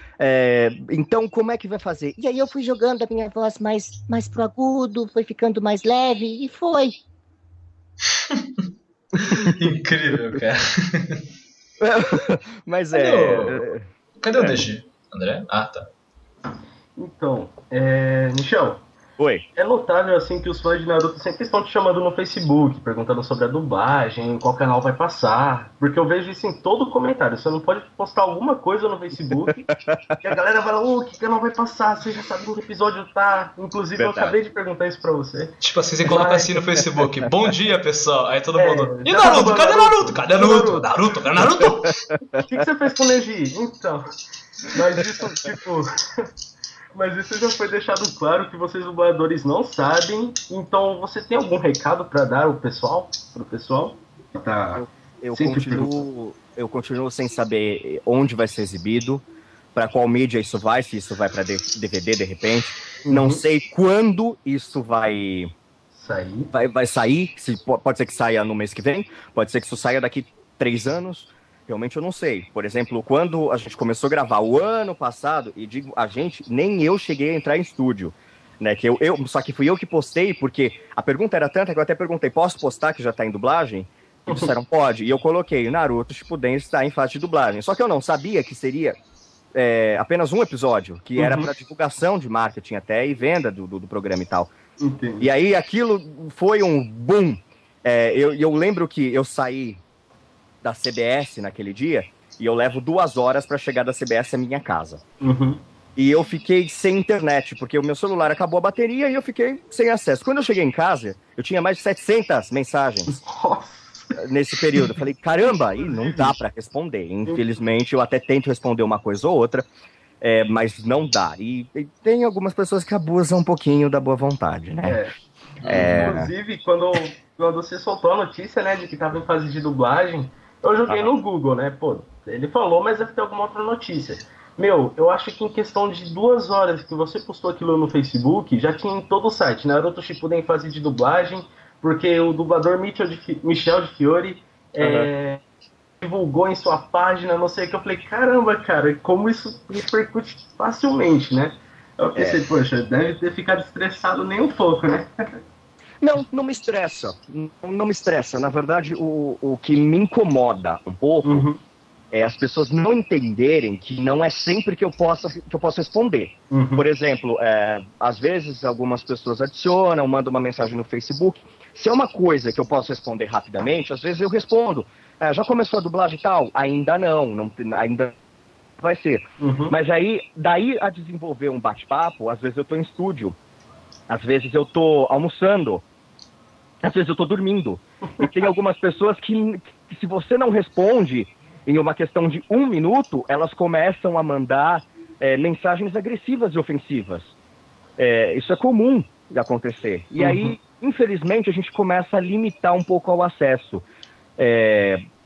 então como é que vai fazer? E aí eu fui jogando a minha voz mais pro agudo, foi ficando mais leve, e foi. Incrível, cara. Mas Cadê o DG? André? Ah, tá. Então, Michel, Oi. é notável assim que os fãs de Naruto sempre estão te chamando no Facebook, perguntando sobre a dublagem, qual canal vai passar, porque eu vejo isso em todo comentário. Você não pode postar alguma coisa no Facebook e a galera vai lá, que canal vai passar? Você já sabe onde o episódio tá. Inclusive, Verdade. eu acabei de perguntar isso pra você. Tipo assim, você coloca assim no Facebook, bom dia, pessoal. Aí todo mundo, e já Naruto? tá Cadê Naruto? Naruto? Cadê Naruto? Naruto? Cadê Naruto? O que você fez com o Neji? Então, mas isso, tipo... Mas isso já foi deixado claro que vocês dubladores não sabem. Então, você tem algum recado pra dar pro pessoal que tá Eu sempre continuo sem saber onde vai ser exibido, para qual mídia isso vai, se isso vai para DVD de repente. Não sei quando isso vai sair. Pode ser que saia no mês que vem, pode ser que isso saia daqui 3 anos. Realmente eu não sei. Por exemplo, quando a gente começou a gravar o ano passado, e digo a gente, nem eu cheguei a entrar em estúdio. Né, só que fui eu que postei, porque a pergunta era tanta que eu até perguntei, posso postar que já tá em dublagem? E disseram, pode. E eu coloquei, Naruto Shippuden está em fase de dublagem. Só que eu não sabia que seria apenas um episódio, que era para divulgação de marketing até e venda do programa e tal. Entendi. E aí aquilo foi um boom. Eu lembro que eu saí da CBS naquele dia, e eu levo 2 horas para chegar da CBS à minha casa. E eu fiquei sem internet, porque o meu celular acabou a bateria e eu fiquei sem acesso. Quando eu cheguei em casa, eu tinha mais de 700 mensagens. Nossa. nesse período. Eu falei, caramba, e não dá para responder. Infelizmente, eu até tento responder uma coisa ou outra, mas não dá. E tem algumas pessoas que abusam um pouquinho da boa vontade, né? Inclusive, quando você soltou a notícia, né, de que estava em fase de dublagem, eu joguei no Google, né? Pô, ele falou, mas deve ter alguma outra notícia. Meu, eu acho que em questão de 2 horas que você postou aquilo no Facebook, já tinha em todo o site, Naruto Shippuden em fase de dublagem, porque o dublador Michel de Fiore divulgou em sua página, não sei o que. Eu falei, caramba, cara, como isso repercute facilmente, né? Eu pensei, poxa, deve ter ficado estressado nem um pouco, né? Não me estressa. Não me estressa. Na verdade, o que me incomoda um pouco é as pessoas não entenderem que não é sempre que eu posso responder. Por exemplo, às vezes algumas pessoas adicionam, mandam uma mensagem no Facebook. Se é uma coisa que eu posso responder rapidamente, às vezes eu respondo. Já começou a dublagem e tal? Ainda não ainda vai ser. Mas daí a desenvolver um bate-papo, às vezes eu estou em estúdio, às vezes eu estou almoçando, às vezes eu estou dormindo. E tem algumas pessoas que se você não responde em uma questão de 1 minuto, elas começam a mandar mensagens agressivas e ofensivas. Isso é comum de acontecer. E aí, infelizmente, a gente começa a limitar um pouco ao acesso.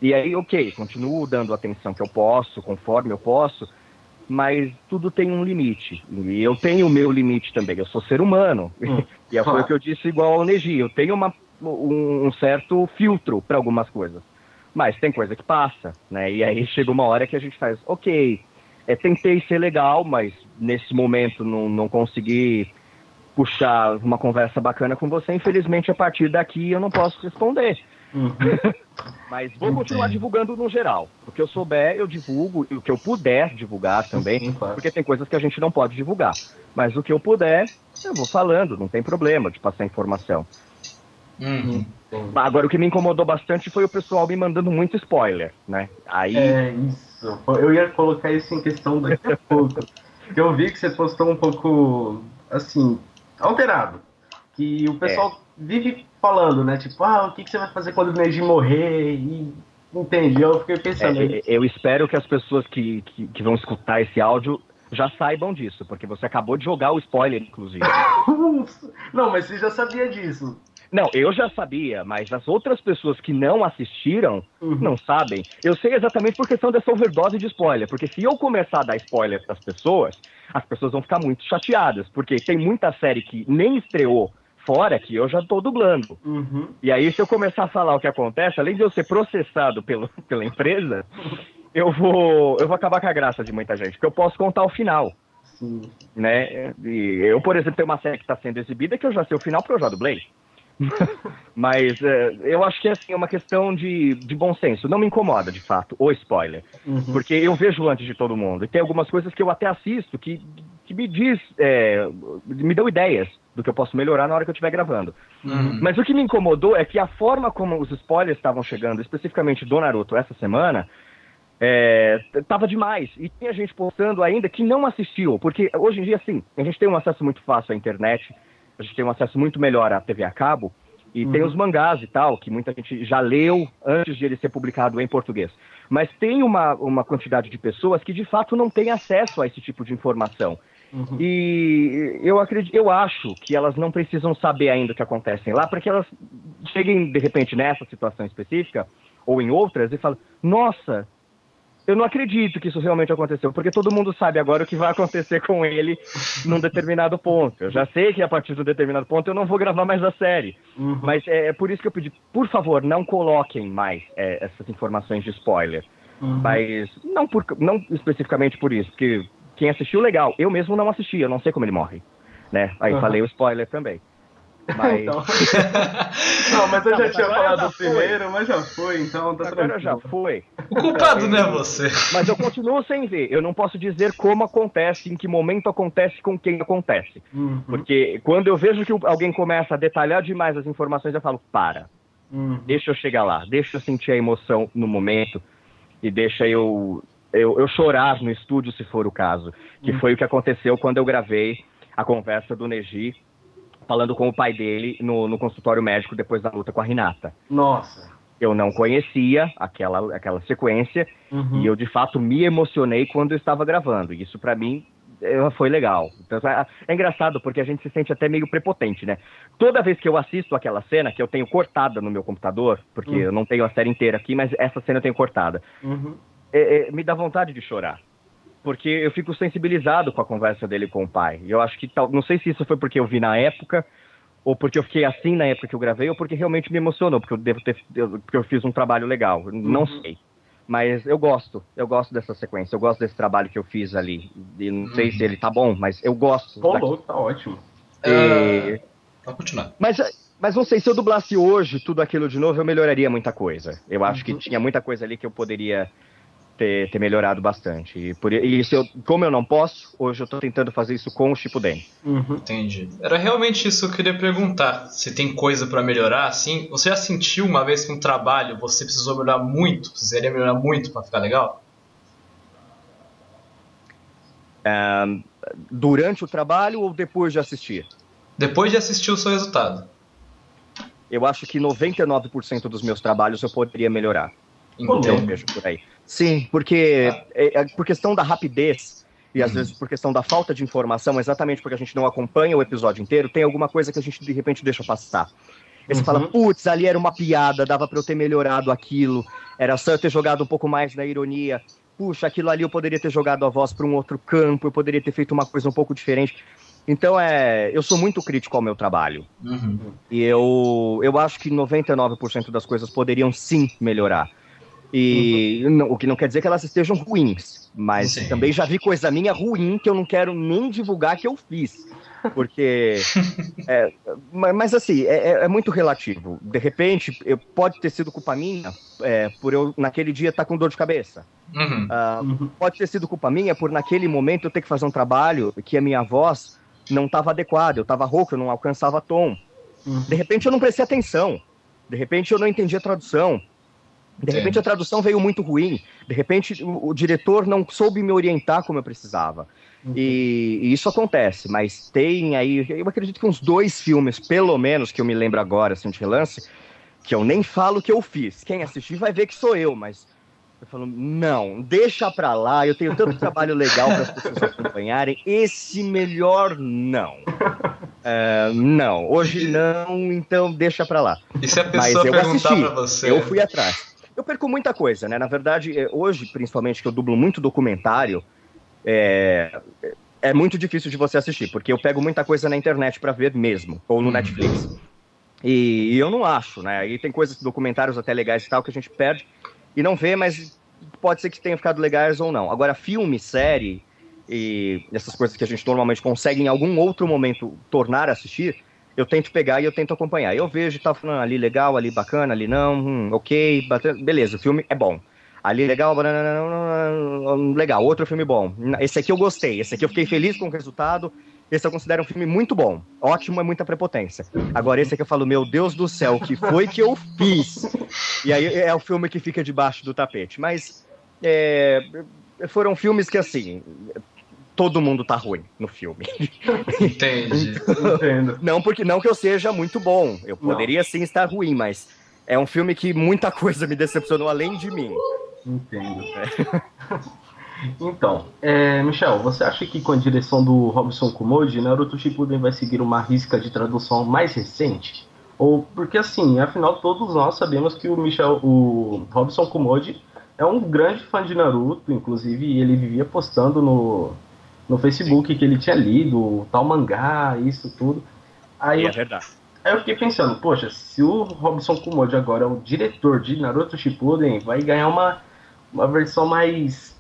E aí, ok, continuo dando a atenção que eu posso, conforme eu posso, mas tudo tem um limite. E eu tenho o meu limite também. Eu sou ser humano. E foi o que eu disse igual ao Neji. Eu tenho um certo filtro para algumas coisas. Mas tem coisa que passa, né? E aí chega uma hora que a gente faz, ok, tentei ser legal, mas nesse momento não consegui puxar uma conversa bacana com você. Infelizmente, a partir daqui eu não posso responder. Mas vou continuar divulgando no geral. O que eu souber, eu divulgo. E o que eu puder divulgar também, porque tem coisas que a gente não pode divulgar. Mas o que eu puder, eu vou falando, não tem problema de passar informação. Agora, o que me incomodou bastante foi o pessoal me mandando muito spoiler, né? Aí... isso. Eu ia colocar isso em questão daqui a pouco. Eu vi que você postou um pouco, assim, alterado. Que o pessoal vive falando, né? Tipo, o que você vai fazer quando o Neji morrer? E, entende? Eu fiquei pensando... eu espero que as pessoas que vão escutar esse áudio já saibam disso, porque você acabou de jogar o spoiler, inclusive. Não, mas você já sabia disso. Não, eu já sabia, mas as outras pessoas que não assistiram não sabem. Eu sei exatamente por questão dessa overdose de spoiler, porque se eu começar a dar spoiler para as pessoas vão ficar muito chateadas, porque tem muita série que nem estreou fora que eu já tô dublando. E aí, se eu começar a falar o que acontece, além de eu ser processado pela empresa, eu vou acabar com a graça de muita gente, porque eu posso contar o final. Né? E eu, por exemplo, tenho uma série que está sendo exibida que eu já sei o final porque eu já dublei. Mas eu acho que assim, é uma questão de bom senso. Não me incomoda, de fato, o spoiler. Porque eu vejo antes de todo mundo. E tem algumas coisas que eu até assisto que me me dão ideias do que eu posso melhorar na hora que eu estiver gravando. Mas o que me incomodou é que a forma como os spoilers estavam chegando, especificamente do Naruto essa semana, tava demais. E tinha gente postando ainda que não assistiu. Porque hoje em dia, assim, a gente tem um acesso muito fácil à internet. A gente tem um acesso muito melhor à TV a cabo, e tem os mangás e tal, que muita gente já leu antes de ele ser publicado em português. Mas tem uma quantidade de pessoas que, de fato, não têm acesso a esse tipo de informação. E eu acho que elas não precisam saber ainda o que acontece lá, para que elas cheguem, de repente, nessa situação específica, ou em outras, e falem, nossa... Eu não acredito que isso realmente aconteceu, porque todo mundo sabe agora o que vai acontecer com ele num determinado ponto. Eu já sei que a partir de um determinado ponto eu não vou gravar mais a série. Mas é por isso que eu pedi, por favor, não coloquem mais essas informações de spoiler. Mas não especificamente por isso, porque quem assistiu, legal. Eu mesmo não assisti, eu não sei como ele morre. Né? Aí falei o spoiler também. Mas... Então... não, mas eu já tinha falado primeiro, mas já foi, então tá tranquilo. Agora já foi. O culpado não é você. Mas eu continuo sem ver. Eu não posso dizer como acontece, em que momento acontece, com quem acontece. Porque quando eu vejo que alguém começa a detalhar demais as informações, eu falo, para. Deixa eu chegar lá, deixa eu sentir a emoção no momento e deixa eu chorar no estúdio, se for o caso. Que foi o que aconteceu quando eu gravei a conversa do Neji falando com o pai dele no consultório médico depois da luta com a Hinata. Nossa. Eu não conhecia aquela sequência e eu, de fato, me emocionei quando eu estava gravando. E isso, para mim, foi legal. Então, é engraçado porque a gente se sente até meio prepotente, né? Toda vez que eu assisto aquela cena, que eu tenho cortada no meu computador, porque eu não tenho a série inteira aqui, mas essa cena eu tenho cortada, me dá vontade de chorar. Porque eu fico sensibilizado com a conversa dele com o pai. E eu acho que, não sei se isso foi porque eu vi na época, ou porque eu fiquei assim na época que eu gravei, ou porque realmente me emocionou, porque porque eu fiz um trabalho legal. Não sei. Mas eu gosto dessa sequência, eu gosto desse trabalho que eu fiz ali. E não sei se ele tá bom, mas eu gosto. Tá ótimo. Pode continuar. Mas não sei, se eu dublasse hoje tudo aquilo de novo, eu melhoraria muita coisa. Eu acho que tinha muita coisa ali que eu poderia ter melhorado bastante. Como eu não posso, hoje eu tô tentando fazer isso com o Shippuden. Entendi. Era realmente isso que eu queria perguntar. Se tem coisa pra melhorar, assim. Você já sentiu uma vez que um trabalho você precisou melhorar muito? Precisaria melhorar muito pra ficar legal? Durante o trabalho ou depois de assistir? Depois de assistir o seu resultado. Eu acho que 99% dos meus trabalhos eu poderia melhorar. Eu vejo por aí. Sim, porque por questão da rapidez e às vezes por questão da falta de informação, exatamente porque a gente não acompanha o episódio inteiro, tem alguma coisa que a gente de repente deixa passar. E você fala, putz, ali era uma piada, dava pra eu ter melhorado aquilo, era só eu ter jogado um pouco mais na ironia, puxa, aquilo ali eu poderia ter jogado a voz pra um outro campo, eu poderia ter feito uma coisa um pouco diferente. Então, eu sou muito crítico ao meu trabalho. E eu acho que 99% das coisas poderiam sim melhorar. E o que não quer dizer que elas estejam ruins, mas também já vi coisa minha ruim que eu não quero nem divulgar que eu fiz. Porque, mas assim, é muito relativo. De repente, pode ter sido culpa minha por eu, naquele dia, estar com dor de cabeça. Pode ter sido culpa minha por, naquele momento, eu ter que fazer um trabalho que a minha voz não estava adequada, eu estava rouco, eu não alcançava tom. De repente, eu não prestei atenção. De repente, eu não entendi a tradução. De repente a tradução veio muito ruim. De repente o diretor não soube me orientar como eu precisava. E isso acontece, mas tem aí, eu acredito que uns 2 filmes, pelo menos, que eu me lembro agora, assim, de relance, que eu nem falo que eu fiz. Quem assistir vai ver que sou eu, mas eu falo, não, deixa pra lá, eu tenho tanto trabalho legal para as pessoas acompanharem, esse melhor não. Não, hoje não, então deixa pra lá. E se a pessoa perguntar pra você? Eu fui atrás. Eu perco muita coisa, né? Na verdade, hoje, principalmente, que eu dublo muito documentário, é muito difícil de você assistir, porque eu pego muita coisa na internet pra ver mesmo, ou no Netflix. E eu não acho, né? E tem coisas, documentários até legais e tal, que a gente perde e não vê, mas pode ser que tenham ficado legais ou não. Agora, filme, série e essas coisas que a gente normalmente consegue em algum outro momento tornar a assistir, eu tento pegar e eu tento acompanhar. Eu vejo, tá falando ali legal, ali bacana, ali não, ok, beleza, o filme é bom. Ali legal, legal, outro filme bom. Esse aqui eu gostei, esse aqui eu fiquei feliz com o resultado, esse eu considero um filme muito bom. Ótimo, é muita prepotência. Agora esse aqui eu falo, meu Deus do céu, o que foi que eu fiz? E aí é o filme que fica debaixo do tapete. Mas foram filmes que, assim, todo mundo tá ruim no filme. Entendi. Entendo. Não que eu seja muito bom. Eu poderia sim estar ruim, mas é um filme que muita coisa me decepcionou além de mim. Entendo. Então, Michel, você acha que com a direção do Robson Kumodi, Naruto Shippuden vai seguir uma risca de tradução mais recente? Ou porque assim, afinal todos nós sabemos que o Robson Kumodi é um grande fã de Naruto, inclusive ele vivia postando no Facebook que ele tinha lido tal mangá, isso tudo. Aí é verdade. Aí eu fiquei pensando, poxa, se o Robson Kumodi agora é o diretor de Naruto Shippuden, vai ganhar uma versão mais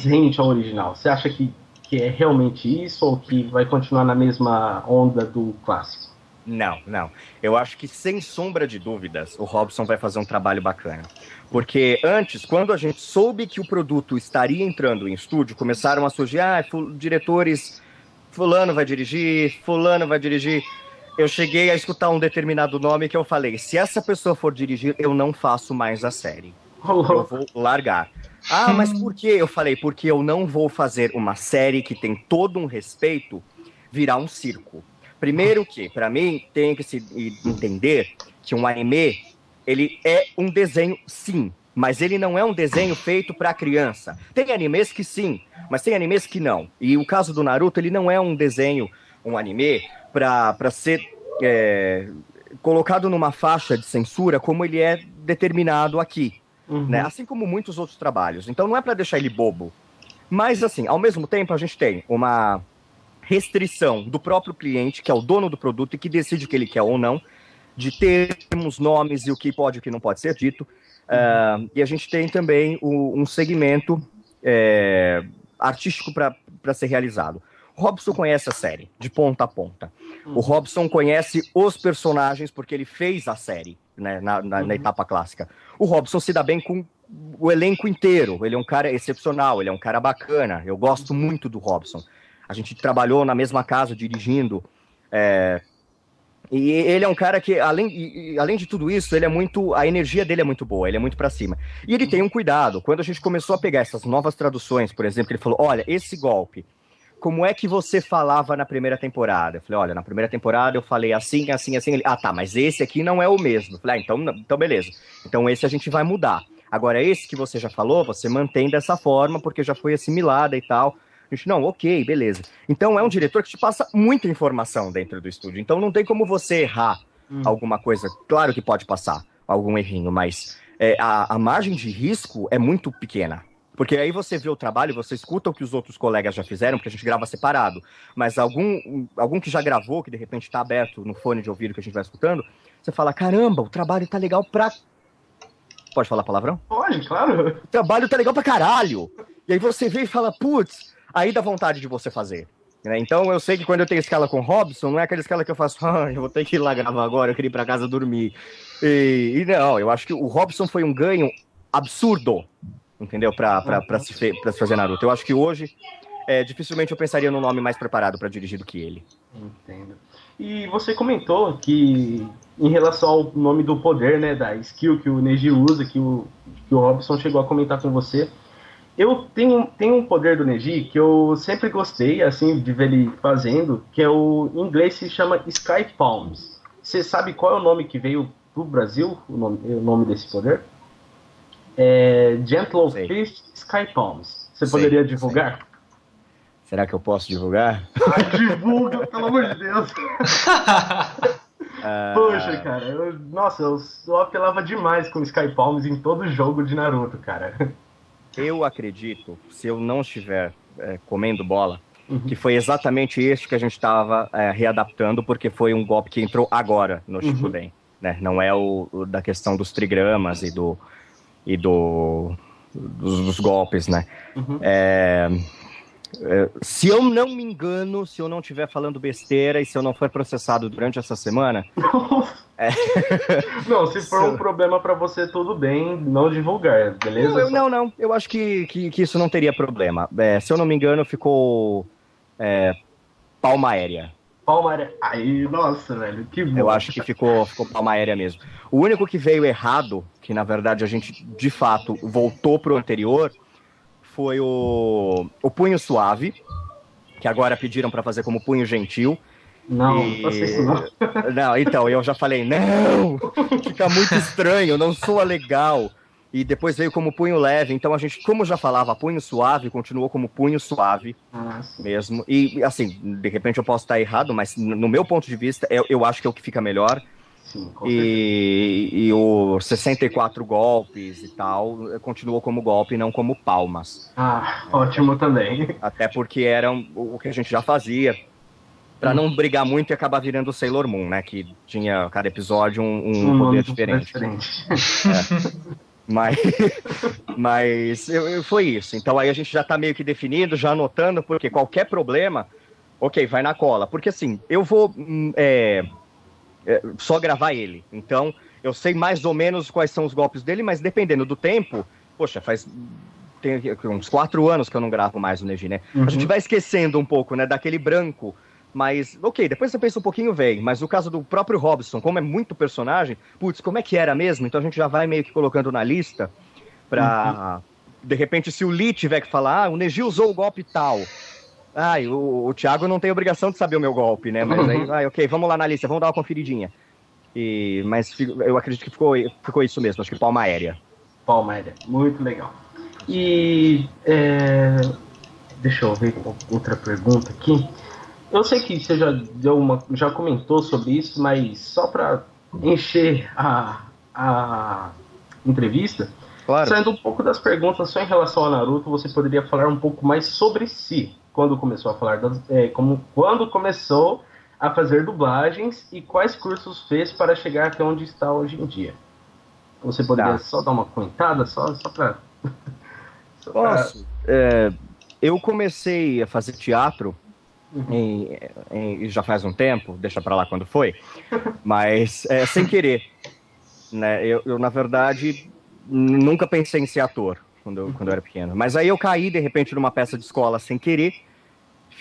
rente ao original. Você acha que é realmente isso ou que vai continuar na mesma onda do clássico? Não. Eu acho que, sem sombra de dúvidas, o Robson vai fazer um trabalho bacana. Porque antes, quando a gente soube que o produto estaria entrando em estúdio, começaram a surgir, diretores, fulano vai dirigir. Eu cheguei a escutar um determinado nome que eu falei, se essa pessoa for dirigir, eu não faço mais a série. Eu vou largar. Mas por quê? Eu falei, porque eu não vou fazer uma série que tem todo um respeito virar um circo. Primeiro que, pra mim, tem que se entender que um anime, ele é um desenho, sim, mas ele não é um desenho feito para criança. Tem animes que sim, mas tem animes que não. E o caso do Naruto, ele não é um desenho, um anime, para ser colocado numa faixa de censura como ele é determinado aqui, né? Assim como muitos outros trabalhos. Então não é para deixar ele bobo. Mas, assim, ao mesmo tempo, a gente tem uma restrição do próprio cliente, que é o dono do produto e que decide o que ele quer ou não, de termos, nomes e o que pode e o que não pode ser dito. E a gente tem também um segmento artístico para ser realizado. O Robson conhece a série, de ponta a ponta. O Robson conhece os personagens porque ele fez a série, né, na etapa clássica. O Robson se dá bem com o elenco inteiro. Ele é um cara excepcional, ele é um cara bacana. Eu gosto muito do Robson. A gente trabalhou na mesma casa, dirigindo. E ele é um cara que, além de tudo isso, ele é muito, a energia dele é muito boa, ele é muito pra cima. E ele tem um cuidado. Quando a gente começou a pegar essas novas traduções, por exemplo, ele falou, olha, esse golpe, como é que você falava na primeira temporada? Eu falei, olha, na primeira temporada eu falei assim, assim, assim. Ele, tá, mas esse aqui não é o mesmo. Eu falei, então beleza. Então esse a gente vai mudar. Agora, esse que você já falou, você mantém dessa forma, porque já foi assimilada e tal. A gente, não, ok, beleza. Então é um diretor que te passa muita informação dentro do estúdio. Então não tem como você errar alguma coisa. Claro que pode passar algum errinho, mas a margem de risco é muito pequena. Porque aí você vê o trabalho, você escuta o que os outros colegas já fizeram, porque a gente grava separado. Mas algum que já gravou, que de repente está aberto no fone de ouvido que a gente vai escutando, você fala, caramba, o trabalho tá legal pra... Pode falar palavrão? Pode, claro. O trabalho tá legal pra caralho. E aí você vê e fala, putz, aí dá vontade de você fazer. Né? Então eu sei que quando eu tenho escala com o Robson, não é aquela escala que eu faço, eu vou ter que ir lá gravar agora, eu queria ir pra casa dormir. E não, eu acho que o Robson foi um ganho absurdo, entendeu? Pra se fazer Naruto. Eu acho que hoje, dificilmente eu pensaria no nome mais preparado pra dirigir do que ele. Entendo. E você comentou que, em relação ao nome do poder, né, da skill que o Neji usa, que o Robson chegou a comentar com você, eu tenho um poder do Neji que eu sempre gostei, assim, de ver ele fazendo, que em inglês se chama Sky Palms. Você sabe qual é o nome que veio pro Brasil, o nome desse poder? Gentle Fist Sky Palms. Você poderia divulgar? Será que eu posso divulgar? Divulga, pelo amor de Deus. Poxa, cara, eu apelava demais com Sky Palms em todo jogo de Naruto, cara. Eu acredito, se eu não estiver comendo bola, que foi exatamente este que a gente estava readaptando, porque foi um golpe que entrou agora no Shippuden, né? Não é o da questão dos trigramas dos golpes, né? Se eu não me engano, se eu não estiver falando besteira e se eu não for processado durante essa semana... Não, se for um problema pra você, tudo bem, não divulgar, beleza? Não, eu acho que isso não teria problema. Se eu não me engano, ficou palma aérea. Palma aérea. Aí, nossa, velho, que bom. Eu acho que ficou palma aérea mesmo. O único que veio errado, que na verdade a gente de fato voltou pro anterior, foi o punho suave, que agora pediram para fazer como punho gentil. Não faça isso não. Não, então, eu já falei, não, fica muito estranho, não soa legal. E depois veio como punho leve, então a gente, como já falava punho suave, continuou como punho suave mesmo. E assim, de repente eu posso estar errado, mas no meu ponto de vista, eu acho que é o que fica melhor. Sim, e o 64 golpes e tal, continuou como golpe e não como palmas. Ótimo também. Até porque era o que a gente já fazia, pra não brigar muito e acabar virando o Sailor Moon, né? Que tinha cada episódio um poder diferente. Mas foi isso. Então aí a gente já tá meio que definido, já anotando, porque qualquer problema, ok, vai na cola. Porque assim, eu vou... só gravar ele. Então, eu sei mais ou menos quais são os golpes dele, mas dependendo do tempo, poxa, tem uns 4 anos que eu não gravo mais o Neji, né? A gente vai esquecendo um pouco, né, daquele branco, mas, ok, depois você pensa um pouquinho, vem. Mas no caso do próprio Robson, como é muito personagem, putz, como é que era mesmo? Então a gente já vai meio que colocando na lista pra, de repente, se o Lee tiver que falar, o Neji usou o golpe tal. O Thiago não tem obrigação de saber o meu golpe, né? Mas aí, ok, vamos lá na lista, vamos dar uma conferidinha. Mas eu acredito que ficou isso mesmo, acho que Palma Aérea. Palma Aérea, muito legal. E deixa eu ver outra pergunta aqui. Eu sei que você já comentou sobre isso, mas só para encher a entrevista, claro. Saindo um pouco das perguntas só em relação a Naruto, você poderia falar um pouco mais sobre si, quando começou a falar quando começou a fazer dublagens e quais cursos fez para chegar até onde está hoje em dia. Você poderia só dar uma comentada, só para... Posso. Eu comecei a fazer teatro já faz um tempo, deixa pra lá quando foi, mas sem querer, né? Eu na verdade, nunca pensei em ser ator quando eu era pequeno, mas aí eu caí de repente numa peça de escola sem querer,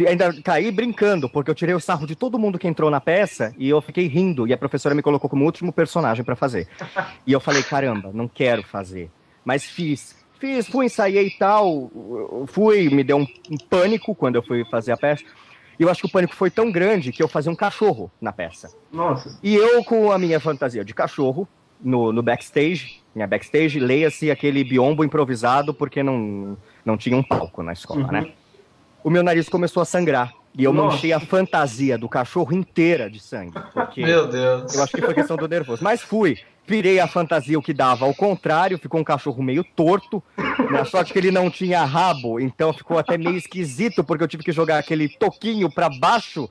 ainda caí brincando, porque eu tirei o sarro de todo mundo que entrou na peça e eu fiquei rindo, e a professora me colocou como último personagem pra fazer. E eu falei, caramba, não quero fazer, mas fui, ensaiei e tal, me deu um pânico quando eu fui fazer a peça. E eu acho que o pânico foi tão grande que eu fazia um cachorro na peça. Nossa. E eu, com a minha fantasia de cachorro, no backstage, minha backstage, leia-se aquele biombo improvisado, porque não tinha um palco na escola, né? O meu nariz começou a sangrar. E eu manchei a fantasia do cachorro inteira de sangue. Porque meu Deus. Eu acho que foi questão do nervoso. Mas virei a fantasia o que dava ao contrário, ficou um cachorro meio torto, na sorte que ele não tinha rabo, então ficou até meio esquisito, porque eu tive que jogar aquele toquinho pra baixo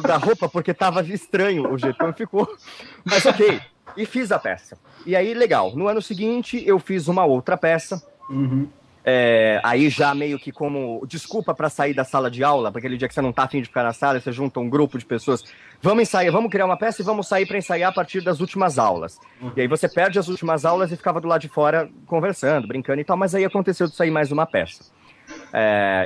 da roupa, porque tava estranho o jeito como ficou. Mas ok, e fiz a peça. E aí, legal, no ano seguinte eu fiz uma outra peça, aí já meio que como desculpa pra sair da sala de aula, porque aquele dia que você não tá afim de ficar na sala, você junta um grupo de pessoas, vamos ensaiar, vamos criar uma peça e vamos sair pra ensaiar a partir das últimas aulas. E aí você perde as últimas aulas e ficava do lado de fora conversando, brincando e tal, mas aí aconteceu de sair mais uma peça.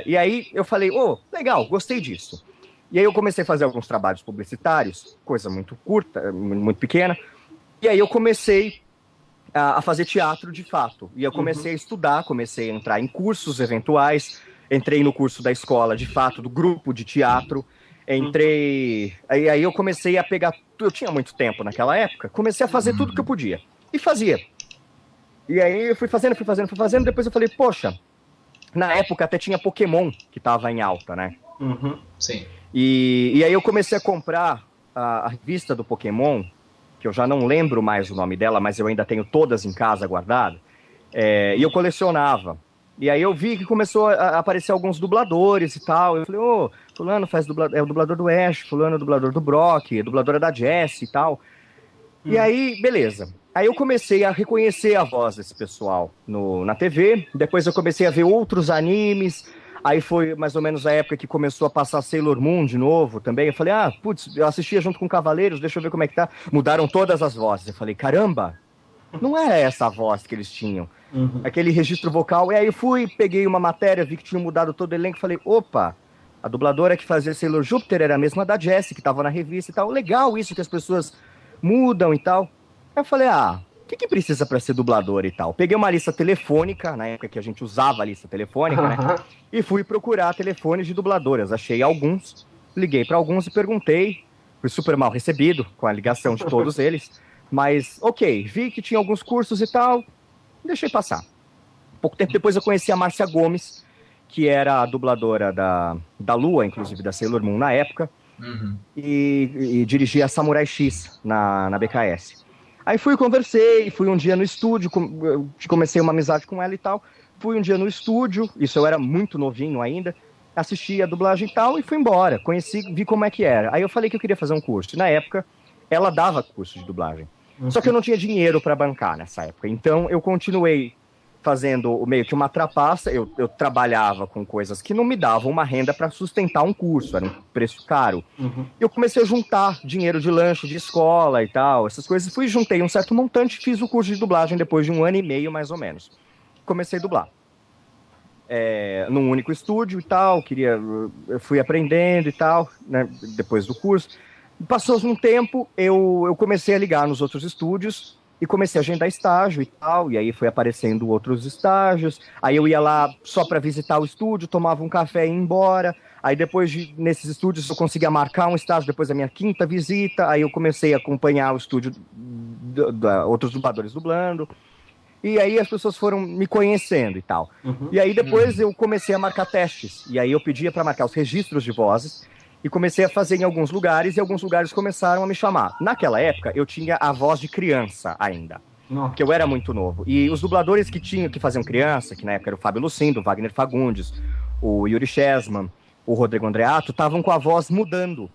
E aí eu falei, legal, gostei disso. E aí eu comecei a fazer alguns trabalhos publicitários, coisa muito curta, muito pequena, e aí eu comecei a fazer teatro de fato. E eu comecei a estudar, comecei a entrar em cursos eventuais, entrei no curso da escola de fato, do grupo de teatro, aí eu comecei a pegar, eu tinha muito tempo naquela época, comecei a fazer tudo que eu podia. E fazia. E aí eu fui fazendo, depois eu falei, poxa, na época até tinha Pokémon que tava em alta, né? Sim. E aí eu comecei a comprar a revista do Pokémon, que eu já não lembro mais o nome dela, mas eu ainda tenho todas em casa guardadas, e eu colecionava. E aí eu vi que começou a aparecer alguns dubladores e tal, eu falei, fulano é o dublador do Ash, fulano é o dublador do Brock, a dubladora da Jessie e tal. E aí, beleza. Aí eu comecei a reconhecer a voz desse pessoal na TV, depois eu comecei a ver outros animes. Aí foi mais ou menos a época que começou a passar Sailor Moon de novo também. Eu falei, eu assistia junto com Cavaleiros, deixa eu ver como é que tá. Mudaram todas as vozes. Eu falei, caramba, não era essa a voz que eles tinham. Aquele registro vocal. E aí eu peguei uma matéria, vi que tinha mudado todo o elenco. Falei, opa, a dubladora que fazia Sailor Júpiter era a mesma da Jessie, que tava na revista e tal. Legal isso que as pessoas mudam e tal. Aí eu falei, o que precisa para ser dublador e tal? Peguei uma lista telefônica, na época que a gente usava a lista telefônica, né? E fui procurar telefones de dubladoras. Achei alguns, liguei para alguns e perguntei. Fui super mal recebido com a ligação de todos eles. Mas, ok, vi que tinha alguns cursos e tal, deixei passar. Pouco tempo depois eu conheci a Márcia Gomes, que era a dubladora da Lua, inclusive da Sailor Moon na época, e dirigia a Samurai X na BKS. Aí conversei, fui um dia no estúdio, comecei uma amizade com ela e tal. Fui um dia no estúdio, isso eu era muito novinho ainda, assisti a dublagem e tal e fui embora. Vi como é que era. Aí eu falei que eu queria fazer um curso. E na época, ela dava curso de dublagem. Só que eu não tinha dinheiro para bancar nessa época. Então eu continuei fazendo meio que uma trapaça. Eu trabalhava com coisas que não me davam uma renda para sustentar um curso, era um preço caro. Eu comecei a juntar dinheiro de lanche de escola e tal, essas coisas. Juntei um certo montante, fiz o curso de dublagem depois de 1 ano e meio, mais ou menos. Comecei a dublar. Num único estúdio e tal, eu fui aprendendo e tal, né, depois do curso. Passou um tempo, eu comecei a ligar nos outros estúdios e comecei a agendar estágio e tal, e aí foi aparecendo outros estágios. Aí eu ia lá só para visitar o estúdio, tomava um café e ia embora. Aí depois nesses estúdios eu conseguia marcar um estágio depois da minha 5ª visita, aí eu comecei a acompanhar o estúdio outros dubladores dublando, e aí as pessoas foram me conhecendo e tal. E aí depois eu comecei a marcar testes, e aí eu pedia para marcar os registros de vozes, e comecei a fazer em alguns lugares, e alguns lugares começaram a me chamar. Naquela época, eu tinha a voz de criança ainda, porque eu era muito novo. E os dubladores que faziam criança, que na época era o Fábio Lucindo, o Wagner Fagundes, o Yuri Chessman, o Rodrigo Andreato, estavam com a voz mudando.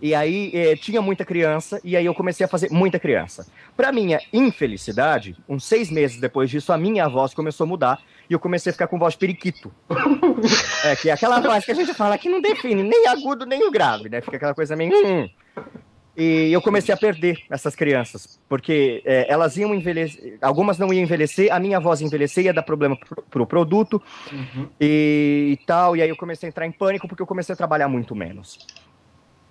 E aí tinha muita criança, e aí eu comecei a fazer muita criança. Para minha infelicidade, uns 6 meses depois disso, a minha voz começou a mudar, e eu comecei a ficar com voz de periquito. Que é aquela voz que a gente fala que não define nem agudo nem o grave, né? Fica aquela coisa meio... E eu comecei a perder essas crianças, porque elas iam envelhecer, algumas não iam envelhecer, a minha voz ia envelhecer, ia dar problema pro produto, e tal, e aí eu comecei a entrar em pânico, porque eu comecei a trabalhar muito menos.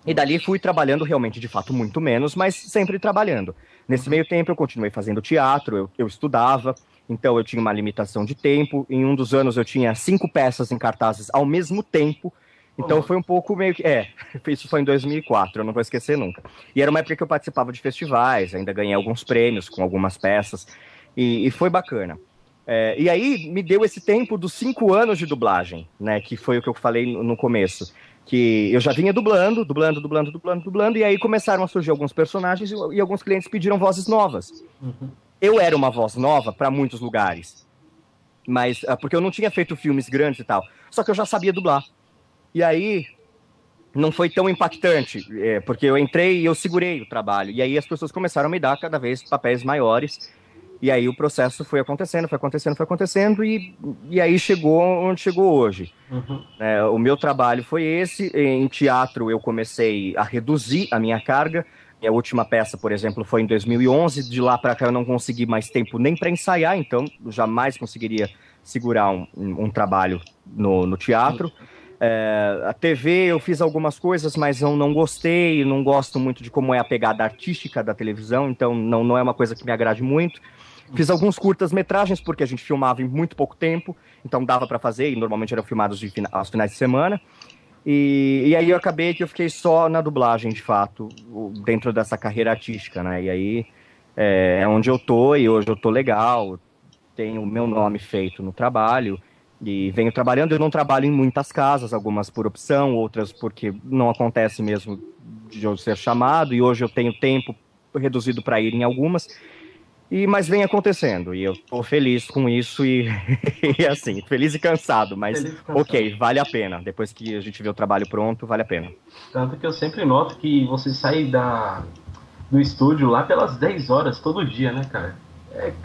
E dali fui trabalhando realmente, de fato, muito menos, mas sempre trabalhando. Nesse meio tempo eu continuei fazendo teatro, eu estudava, então eu tinha uma limitação de tempo. Em um dos anos eu tinha 5 peças em cartazes ao mesmo tempo, então foi um pouco meio que... isso foi em 2004, eu não vou esquecer nunca. E era uma época que eu participava de festivais, ainda ganhei alguns prêmios com algumas peças, e foi bacana. E aí me deu esse tempo dos 5 anos de dublagem, né, que foi o que eu falei no começo. Que eu já vinha dublando, e aí começaram a surgir alguns personagens e alguns clientes pediram vozes novas. Eu era uma voz nova para muitos lugares, mas porque eu não tinha feito filmes grandes e tal, só que eu já sabia dublar. E aí não foi tão impactante, porque eu entrei e eu segurei o trabalho, e aí as pessoas começaram a me dar cada vez papéis maiores. E aí o processo foi acontecendo, e aí chegou onde chegou hoje. O meu trabalho foi esse. Em teatro eu comecei a reduzir a minha carga. Minha última peça, por exemplo, foi em 2011. De lá para cá eu não consegui mais tempo nem para ensaiar, então eu jamais conseguiria segurar um trabalho no teatro. A TV eu fiz algumas coisas, mas eu não gostei, não gosto muito de como é a pegada artística da televisão, então não é uma coisa que me agrade muito. Fiz alguns curtas-metragens, porque a gente filmava em muito pouco tempo, então dava para fazer, e normalmente eram filmados aos finais de semana. E aí eu acabei que eu fiquei só na dublagem, de fato, dentro dessa carreira artística, né? E aí é onde eu tô, e hoje eu tô legal, tenho o meu nome feito no trabalho, e venho trabalhando. Eu não trabalho em muitas casas, algumas por opção, outras porque não acontece mesmo de eu ser chamado, e hoje eu tenho tempo reduzido para ir em algumas. Mas vem acontecendo, e eu tô feliz com isso, e assim, feliz e cansado, mas ok, vale a pena. Depois que a gente vê o trabalho pronto, vale a pena. Tanto que eu sempre noto que você sai do estúdio lá pelas 10 horas todo dia, né, cara?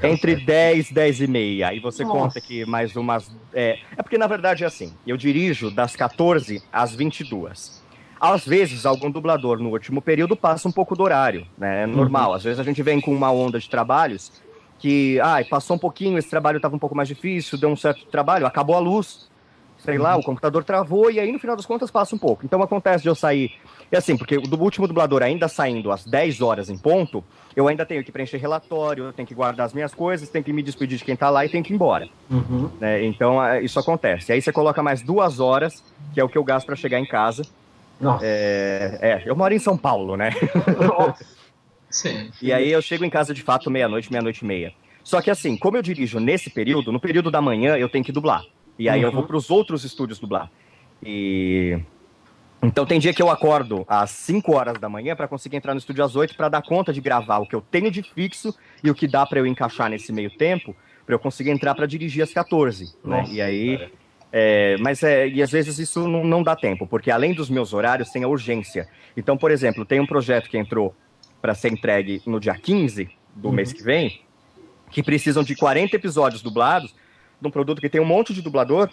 Entre 10 e 10 e meia, aí você conta que mais umas... É porque, na verdade, é assim, eu dirijo das 14 às 22. Às vezes, algum dublador no último período passa um pouco do horário, né? É normal. Às vezes a gente vem com uma onda de trabalhos que, passou um pouquinho, esse trabalho estava um pouco mais difícil, deu um certo trabalho, acabou a luz, sei lá, o computador travou, e aí no final das contas passa um pouco. Então acontece de eu sair... É assim, porque o último dublador ainda saindo às 10 horas em ponto, eu ainda tenho que preencher relatório, eu tenho que guardar as minhas coisas, tenho que me despedir de quem tá lá e tenho que ir embora. Né? Então isso acontece. Aí você coloca mais 2 horas, que é o que eu gasto para chegar em casa. Nossa. Eu moro em São Paulo, né? Nossa. Sim. E aí eu chego em casa de fato meia-noite e meia. Só que assim, como eu dirijo nesse período, no período da manhã eu tenho que dublar. E aí eu vou para os outros estúdios dublar. Então tem dia que eu acordo às 5 horas da manhã para conseguir entrar no estúdio às 8 para dar conta de gravar o que eu tenho de fixo e o que dá para eu encaixar nesse meio tempo, para eu conseguir entrar para dirigir às 14. Né? Nossa, e aí... e às vezes isso não dá tempo, porque além dos meus horários tem a urgência. Então, por exemplo, tem um projeto que entrou para ser entregue no dia 15 do mês que vem, que precisam de 40 episódios dublados, de um produto que tem um monte de dublador,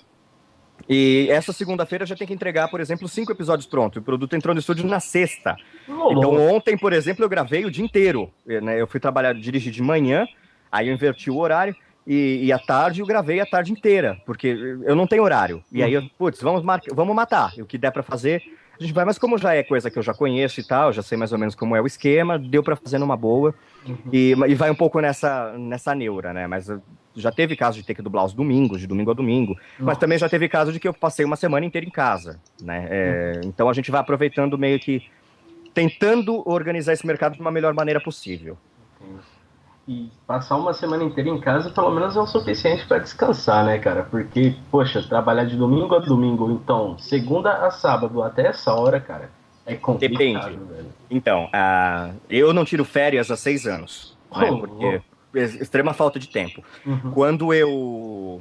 e essa segunda-feira já tem que entregar, por exemplo, 5 episódios prontos. O produto entrou no estúdio na sexta. Então ontem, por exemplo, eu gravei o dia inteiro, né? Eu fui dirigir de manhã, aí eu inverti o horário, e à tarde eu gravei a tarde inteira, porque eu não tenho horário. E aí, vamos matar. E o que der pra fazer, a gente vai. Mas como já é coisa que eu já conheço e tal, já sei mais ou menos como é o esquema, deu pra fazer numa boa. E vai um pouco nessa neura, né? Mas Já teve caso de ter que dublar os domingos, de domingo a domingo, mas também já teve caso de que eu passei uma semana inteira em casa, né? Então a gente vai aproveitando meio que, tentando organizar esse mercado de uma melhor maneira possível. E passar uma semana inteira em casa, pelo menos é o suficiente para descansar, né, cara? Porque, poxa, trabalhar de domingo a domingo, então, segunda a sábado, até essa hora, cara, é complicado. Depende. Velho. Então, eu não tiro férias há 6 anos, né? Porque extrema falta de tempo. Quando eu...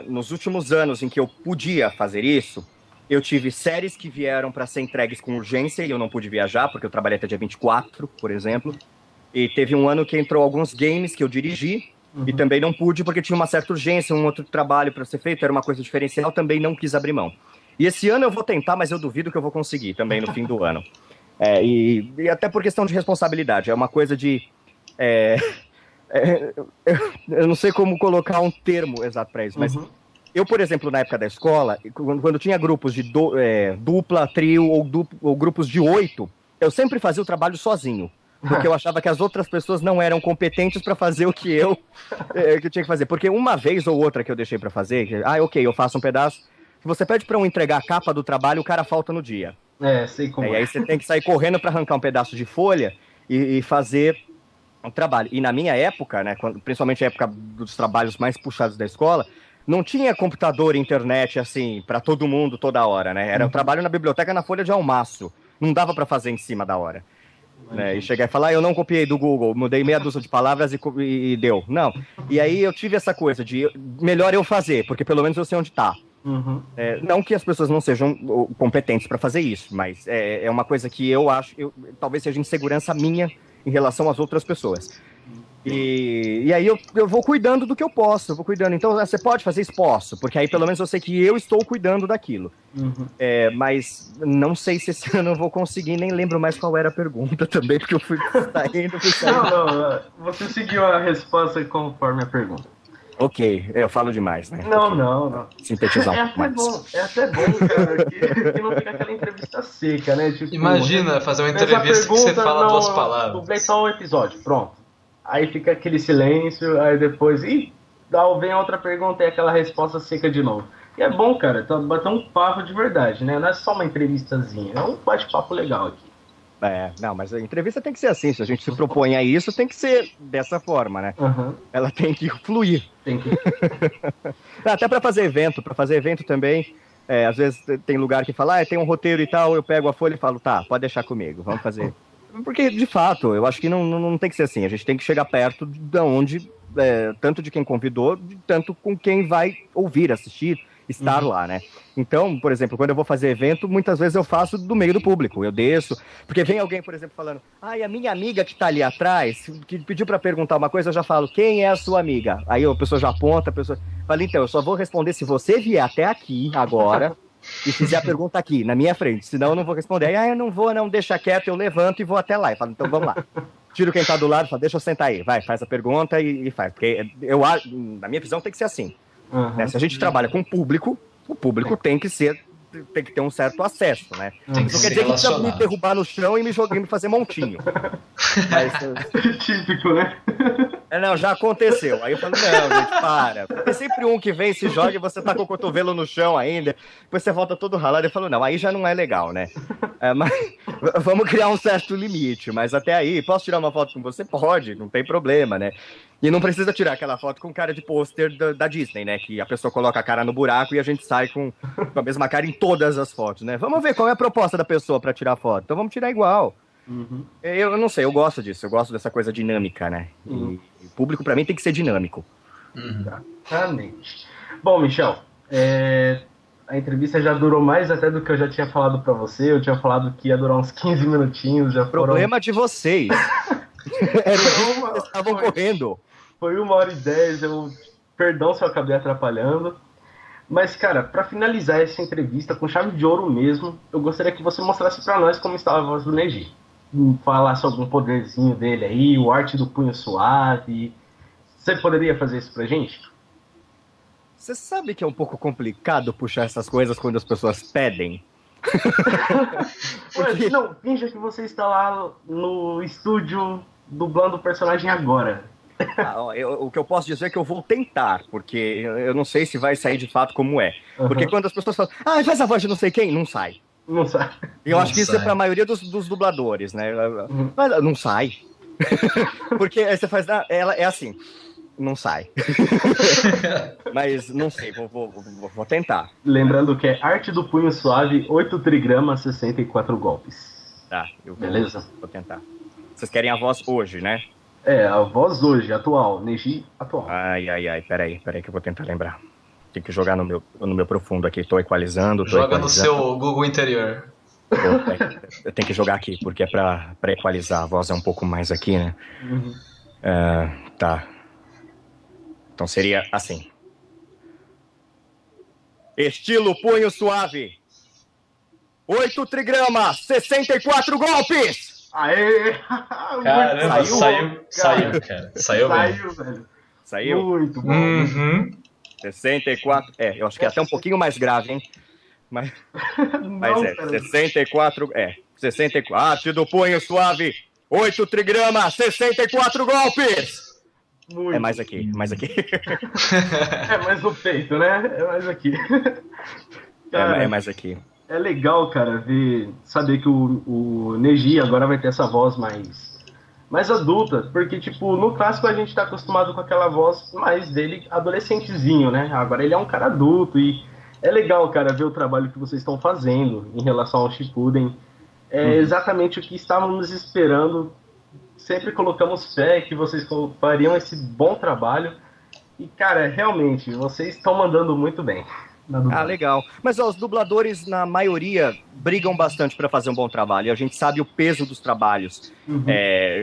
nos últimos anos em que eu podia fazer isso, eu tive séries que vieram para ser entregues com urgência e eu não pude viajar, porque eu trabalhei até dia 24, por exemplo. E teve um ano que entrou alguns games que eu dirigi e também não pude porque tinha uma certa urgência, um outro trabalho para ser feito, era uma coisa diferencial, também não quis abrir mão. E esse ano eu vou tentar, mas eu duvido que eu vou conseguir também no fim do ano. E até por questão de responsabilidade, é uma coisa de... eu não sei como colocar um termo exato para isso, mas eu, por exemplo, na época da escola, quando tinha grupos de dupla, trio ou grupos de 8, eu sempre fazia o trabalho sozinho. Porque eu achava que as outras pessoas não eram competentes para fazer o que eu tinha que fazer. Porque uma vez ou outra que eu deixei para fazer, ok, eu faço um pedaço. Se você pede para um entregar a capa do trabalho, o cara falta no dia. Sei como E aí você tem que sair correndo para arrancar um pedaço de folha e fazer um trabalho. E na minha época, né, principalmente a época dos trabalhos mais puxados da escola, não tinha computador e internet assim para todo mundo toda hora, né? Era um trabalho na biblioteca na folha de almaço. Não dava para fazer em cima da hora. Né, e chegar e falar, eu não copiei do Google, mudei meia dúzia de palavras e deu. Não. E aí eu tive essa coisa de melhor eu fazer, porque pelo menos eu sei onde tá. Não que as pessoas não sejam competentes para fazer isso, mas é uma coisa que eu acho, talvez seja insegurança minha em relação às outras pessoas. E aí eu vou cuidando do que eu posso, Então, você pode fazer isso? Posso, porque aí pelo menos eu sei que eu estou cuidando daquilo. Mas não sei se esse ano eu vou conseguir, nem lembro mais qual era a pergunta também, porque eu fui saindo. Não, você seguiu a resposta conforme a pergunta. Ok, eu falo demais, né? Não. Sintetizar um pouco mais. É até bom, cara, que não fica aquela entrevista seca, né? Tipo, imagina fazer uma entrevista que você fala 2 palavras. Dublei só um episódio, pronto. Aí fica aquele silêncio, aí depois... vem a outra pergunta e aquela resposta seca de novo. E é bom, cara, bater um papo de verdade, né? Não é só uma entrevistazinha, é um bate-papo legal aqui. Não, mas a entrevista tem que ser assim. Se a gente se propõe a isso, tem que ser dessa forma, né? Ela tem que fluir. Tem que... Até para fazer evento também, às vezes tem lugar que fala, tem um roteiro e tal, eu pego a folha e falo, tá, pode deixar comigo, vamos fazer. Porque, de fato, eu acho que não tem que ser assim. A gente tem que chegar perto de onde, tanto de quem convidou, tanto com quem vai ouvir, assistir, estar lá, né? Então, por exemplo, quando eu vou fazer evento, muitas vezes eu faço do meio do público. Eu desço, porque vem alguém, por exemplo, falando, a minha amiga que tá ali atrás, que pediu para perguntar uma coisa, eu já falo, quem é a sua amiga? Aí a pessoa já aponta, a pessoa fala, então, eu só vou responder se você vier até aqui agora e fizer a pergunta aqui, na minha frente, senão eu não vou responder. Aí, eu não vou, não, deixa quieto, eu levanto e vou até lá. Eu falo, então vamos lá. Tiro quem tá do lado, falo, deixa eu sentar aí, vai, faz a pergunta e faz. Porque na minha visão tem que ser assim. Né? Se a gente trabalha com público, o público tem que ter um certo acesso, né? Tem que não quer dizer que precisa me derrubar no chão e me fazer montinho. Mas, típico, né? Não, já aconteceu. Aí eu falo, não, gente, para. Tem sempre um que vem, se joga e você tá com o cotovelo no chão ainda, depois você volta todo ralado e fala, não, aí já não é legal, né? Mas vamos criar um certo limite, mas até aí, posso tirar uma foto com você? Pode, não tem problema, né? E não precisa tirar aquela foto com cara de pôster da Disney, né? Que a pessoa coloca a cara no buraco e a gente sai com a mesma cara em todas as fotos, né? Vamos ver qual é a proposta da pessoa pra tirar foto. Então vamos tirar igual. Eu não sei, eu gosto disso. Eu gosto dessa coisa dinâmica, né? E o público pra mim tem que ser dinâmico. Exatamente. Bom, Michel, a entrevista já durou mais até do que eu já tinha falado pra você. Eu tinha falado que ia durar uns 15 minutinhos. Já Problema de vocês. Era o que vocês estavam correndo. Foi 1h10, perdão se eu acabei atrapalhando. Mas, cara, pra finalizar essa entrevista com chave de ouro mesmo, eu gostaria que você mostrasse pra nós como estava a voz do Neji. Falasse algum poderzinho dele aí, o arte do punho suave. Você poderia fazer isso pra gente? Você sabe que é um pouco complicado puxar essas coisas quando as pessoas pedem? Porque... Não, finja que você está lá no estúdio dublando o personagem agora. O que eu posso dizer é que eu vou tentar, porque eu não sei se vai sair de fato como é. Porque quando as pessoas falam, faz a voz de não sei quem, não sai. Não sai. E eu acho que isso é pra maioria dos dubladores, né? Mas não sai. Porque aí você faz, ela é assim, não sai. Mas não sei, vou tentar. Lembrando que é Arte do Punho Suave, 8 trigramas, 64 golpes. Tá, Beleza? Vou tentar. Vocês querem a voz hoje, né? A voz hoje, atual. Neji, atual. Ai, peraí que eu vou tentar lembrar. Tem que jogar no meu profundo aqui, tô equalizando. Joga no seu Google interior. Eu tenho que jogar aqui, porque é pra equalizar. A voz é um pouco mais aqui, né? Tá. Então seria assim. Estilo punho suave. 8 trigramas, 64 golpes! Aê! Caramba, saiu, cara. Saiu bem. Velho. Saiu? Muito bom. 64. Eu acho que é até um pouquinho mais grave, hein? Mas Não, 64. 64. Arte do punho suave. 8 trigramas, 64 golpes! Muito. É mais aqui. É mais no peito, né? É mais aqui. Cara, é mais aqui. É legal, cara, saber que o Neji agora vai ter essa voz mais adulta, porque, tipo, no clássico a gente tá acostumado com aquela voz mais dele adolescentezinho, né? Agora ele é um cara adulto e é legal, cara, ver o trabalho que vocês estão fazendo em relação ao Shippuden. É exatamente o que estávamos esperando. Sempre colocamos fé que vocês fariam esse bom trabalho. E, cara, realmente, vocês estão mandando muito bem. Legal. Mas os dubladores, na maioria, brigam bastante para fazer um bom trabalho. E a gente sabe o peso dos trabalhos,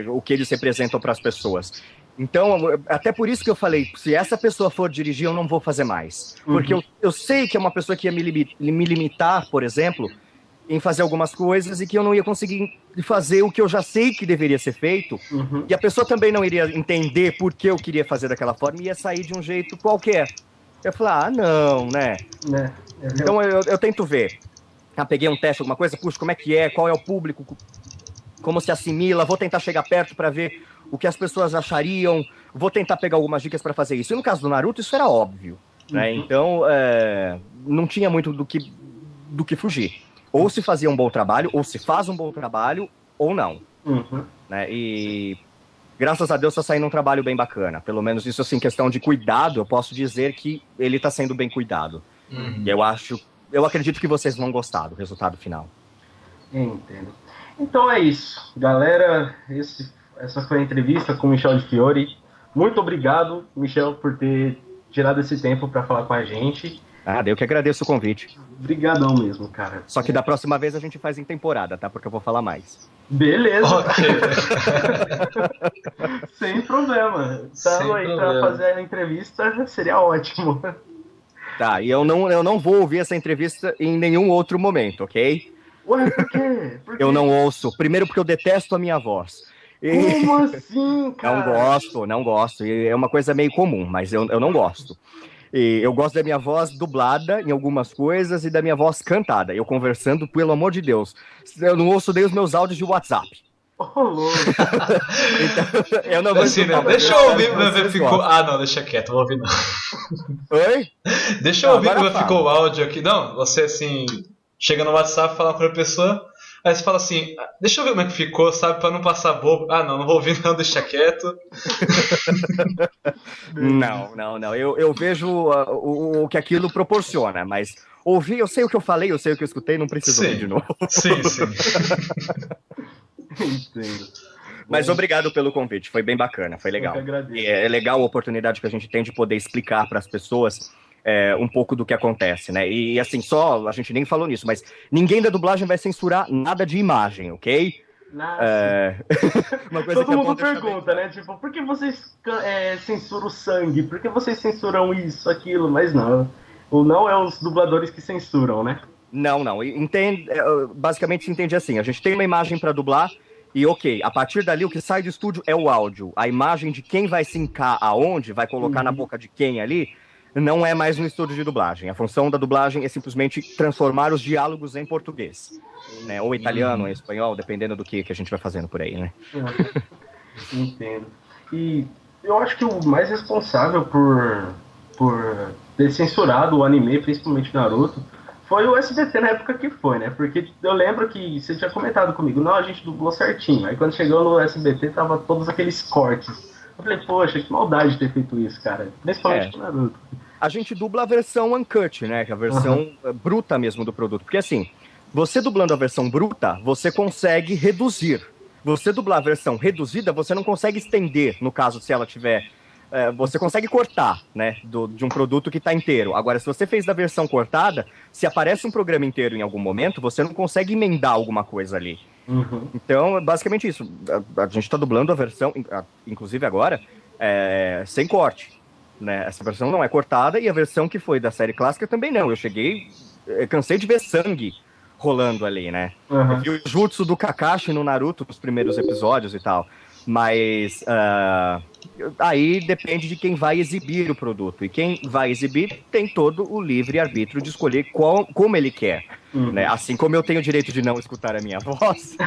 o que eles representam para as pessoas. Então, até por isso que eu falei, se essa pessoa for dirigir, eu não vou fazer mais. Porque eu sei que é uma pessoa que ia me limitar, por exemplo, em fazer algumas coisas e que eu não ia conseguir fazer o que eu já sei que deveria ser feito. E a pessoa também não iria entender por que eu queria fazer daquela forma e ia sair de um jeito qualquer. Eu falei, não, né? Então eu tento ver. Peguei um teste, alguma coisa, puxa, como é que é, qual é o público, como se assimila, vou tentar chegar perto para ver o que as pessoas achariam, vou tentar pegar algumas dicas para fazer isso. E no caso do Naruto, isso era óbvio, né? Então, não tinha muito do que fugir. Ou se fazia um bom trabalho, ou se faz um bom trabalho, ou não. Né? E graças a Deus está saindo um trabalho bem bacana. Pelo menos isso, assim, questão de cuidado, eu posso dizer que ele está sendo bem cuidado. E eu acredito que vocês vão gostar do resultado final. Entendo. Então é isso. Galera, essa foi a entrevista com o Michel de Fiore. Muito obrigado, Michel, por ter tirado esse tempo para falar com a gente. Eu que agradeço o convite. Obrigadão mesmo, cara. Só que da próxima vez a gente faz em temporada, tá? Porque eu vou falar mais. Beleza. Ok. Sem problema. Estamos aí pra fazer a entrevista, seria ótimo. Tá, e eu não vou ouvir essa entrevista em nenhum outro momento, ok? Ué, por quê? Eu não ouço. Primeiro porque eu detesto a minha voz. Como assim, cara? Não gosto. E é uma coisa meio comum, mas eu não gosto. E eu gosto da minha voz dublada em algumas coisas e da minha voz cantada. Eu conversando, pelo amor de Deus. Eu não ouço nem os meus áudios de WhatsApp. Louco. Então, eu não vou assim, né? Deixa eu ouvir pra ver ficou. Não, deixa quieto, vou ouvir não. Oi? Deixa eu ouvir pra ver ficou o áudio aqui. Não, você assim, chega no WhatsApp, fala com a pessoa, aí você fala assim, deixa eu ver como é que ficou, sabe, pra não passar bobo. Não vou ouvir não, deixa quieto. Não. Eu vejo o que aquilo proporciona, mas ouvir, eu sei o que eu falei, eu sei o que eu escutei, não preciso ouvir de novo. Sim. Entendo. Mas obrigado pelo convite, foi bem bacana, foi legal. Eu que agradeço. É legal a oportunidade que a gente tem de poder explicar para as pessoas um pouco do que acontece, né? E assim, a gente nem falou nisso, mas ninguém da dublagem vai censurar nada de imagem, ok? Uma coisa todo mundo pergunta, né? Tipo, por que vocês censuram o sangue? Por que vocês censuram isso, aquilo? Mas não. Ou não é os dubladores que censuram, né? Não. Basicamente se entende assim, a gente tem uma imagem para dublar e ok, a partir dali o que sai do estúdio é o áudio. A imagem de quem vai sincar aonde, vai colocar na boca de quem ali, não é mais no estúdio de dublagem. A função da dublagem é simplesmente transformar os diálogos em português, né? Ou italiano, ou espanhol, dependendo do que a gente vai fazendo por aí, né? Entendo. E eu acho que o mais responsável por ter censurado o anime, principalmente Naruto, foi o SBT na época que foi, né? Porque eu lembro que você tinha comentado comigo, não, a gente dublou certinho. Aí quando chegou no SBT, tava todos aqueles cortes. Eu falei, poxa, que maldade de ter feito isso, cara. Principalmente com Naruto. A gente dubla a versão uncut, né? Que é a versão bruta mesmo do produto. Porque assim, você dublando a versão bruta, você consegue reduzir. Você dublar a versão reduzida, você não consegue estender, no caso, se ela tiver... você consegue cortar, né, de um produto que está inteiro. Agora, se você fez da versão cortada, se aparece um programa inteiro em algum momento, você não consegue emendar alguma coisa ali. Então, é basicamente isso. A gente está dublando a versão, inclusive agora, sem corte. Né? Essa versão não é cortada e a versão que foi da série clássica também não. Eu cansei de ver sangue rolando ali, né? Eu vi o jutsu do Kakashi no Naruto nos primeiros episódios e tal. Mas aí depende de quem vai exibir o produto. E quem vai exibir tem todo o livre-arbítrio de escolher como ele quer. Né? Assim como eu tenho o direito de não escutar a minha voz,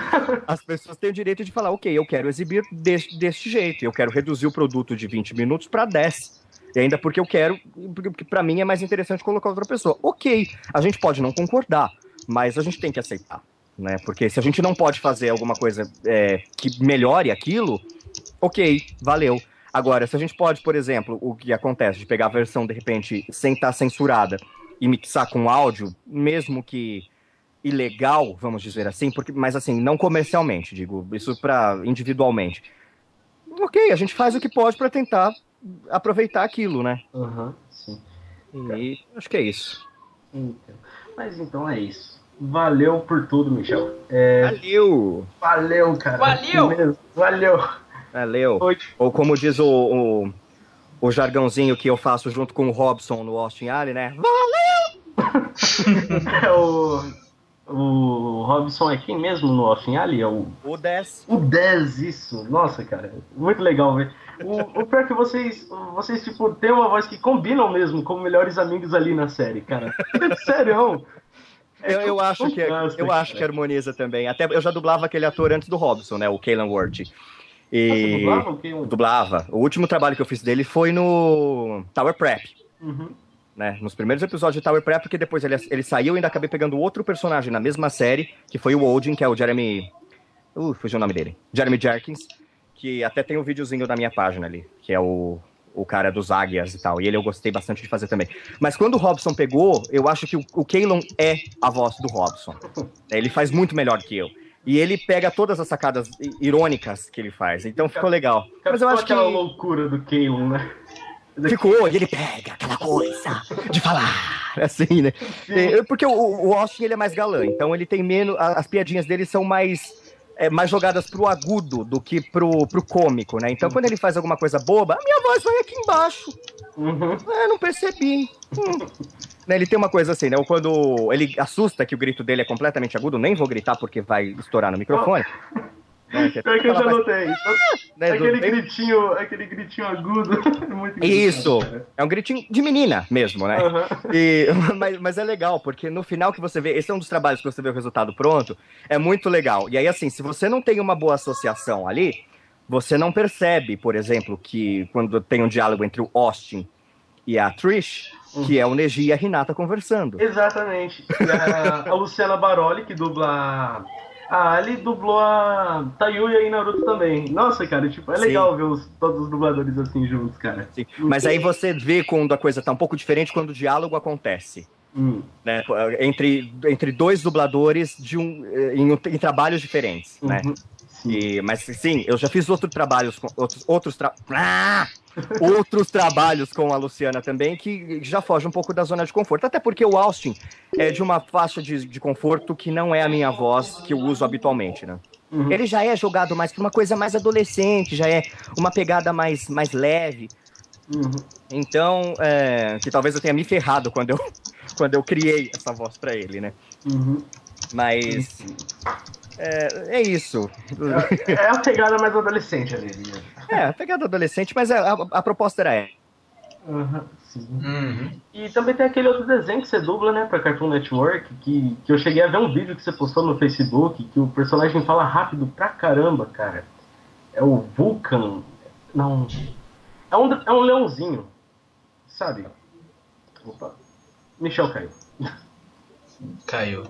as pessoas têm o direito de falar, ok, eu quero exibir deste jeito. Eu quero reduzir o produto de 20 minutos para 10. E ainda porque eu quero, porque para mim é mais interessante colocar outra pessoa. Ok, a gente pode não concordar, mas a gente tem que aceitar. Né? Porque se a gente não pode fazer alguma coisa que melhore aquilo, ok, valeu. Agora, se a gente pode, por exemplo, o que acontece de pegar a versão, de repente, sem estar censurada e mixar com áudio, mesmo que ilegal, vamos dizer assim, mas assim, não comercialmente, digo, isso para individualmente. Ok, a gente faz o que pode para tentar aproveitar aquilo, né? Sim. E acho que é isso. Mas então é isso. Valeu por tudo, Michel. Valeu, cara. Valeu. Ou como diz o jargãozinho que eu faço junto com o Robson no Austin Alley, né? Valeu! O Robson é quem mesmo no Austin Alley? O 10. O 10, isso. Nossa, cara. Muito legal, velho. O pior é que vocês tipo, têm uma voz que combinam mesmo como melhores amigos ali na série, cara. Sério, eu acho que harmoniza também. Até eu já dublava aquele ator antes do Robson, né? O Kaylan Ward. Você dublava o Kaylan? Dublava. O último trabalho que eu fiz dele foi no Tower Prep. Né? Nos primeiros episódios de Tower Prep, porque depois ele saiu e ainda acabei pegando outro personagem na mesma série, que foi o Odin, que é o Jeremy... fugiu o nome dele. Jeremy Jerkins, que até tem um videozinho na minha página ali, que é o cara dos águias e tal, e ele eu gostei bastante de fazer também. Mas quando o Robson pegou, eu acho que o Kaylan é a voz do Robson. Ele faz muito melhor que eu. E ele pega todas as sacadas irônicas que ele faz, então ficou legal. Mas eu acho que... aquela loucura do Kaylan, né? Ficou, e ele pega aquela coisa de falar, assim, né? Porque o Austin, ele é mais galã, então ele tem menos... As piadinhas dele são mais jogadas pro agudo do que pro cômico, né? Então, quando ele faz alguma coisa boba, a minha voz vai aqui embaixo. Não percebi. Né, ele tem uma coisa assim, né? Quando ele assusta que o grito dele é completamente agudo, nem vou gritar porque vai estourar no microfone. Pior que eu já notei. Aquele gritinho agudo. Muito isso, é um gritinho de menina mesmo, né? Mas é legal, porque no final que você vê, esse é um dos trabalhos que você vê o resultado pronto, é muito legal. E aí, assim, se você não tem uma boa associação ali, você não percebe, por exemplo, que quando tem um diálogo entre o Austin e a Trish, que é o Neji e a Hinata conversando. Exatamente. E a Luciana Baroli, que dubla... ele dublou a Tayuya e Naruto também. Nossa, cara, tipo, é legal ver todos os dubladores assim juntos, cara. Sim. Mas aí você vê quando a coisa tá um pouco diferente quando o diálogo acontece. Né? Entre dois dubladores em trabalhos diferentes, né? Mas sim, eu já fiz outros trabalhos com outros trabalhos com a Luciana também, que já foge um pouco da zona de conforto. Até porque o Austin é de uma faixa de conforto que não é a minha voz que eu uso habitualmente, né? Ele já é jogado mais pra uma coisa mais adolescente, já é uma pegada mais leve. Então, que talvez eu tenha me ferrado quando eu criei essa voz pra ele, né? Mas... É isso. É a pegada mais adolescente ali. A pegada adolescente, mas a proposta era sim. E também tem aquele outro desenho que você dubla, né, pra Cartoon Network, que eu cheguei a ver um vídeo que você postou no Facebook, que o personagem fala rápido pra caramba, cara. É o Vulcan. Não. É um leãozinho, sabe? Opa. Michel caiu. Caiu.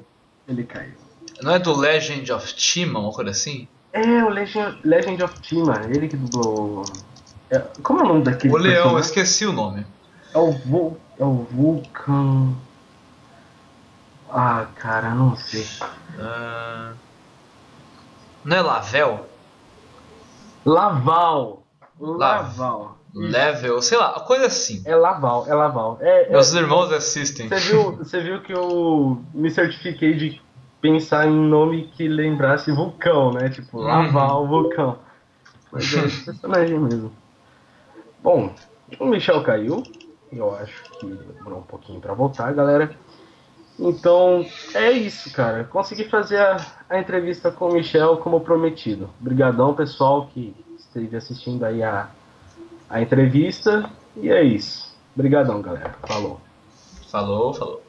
Ele caiu. Não é do Legend of Tima, uma coisa assim? É, o Legend of Tima, ele que dublou... como é o nome daquele O leão, eu personagem? esqueci o nome. É o Vulcan... Ah, cara, não sei. Não é Lavel? Laval. Level, sei lá, coisa assim. É Laval. Meus irmãos assistem. Você viu que eu me certifiquei de pensar em nome que lembrasse vulcão, né? Tipo, Laval, vulcão. Mas é esse personagem mesmo. Bom, o Michel caiu. Eu acho que demorou um pouquinho pra voltar, galera. Então, é isso, cara. Consegui fazer a entrevista com o Michel como prometido. Obrigadão, pessoal, que esteve assistindo aí a entrevista. E é isso. Obrigadão, galera. Falou. Falou.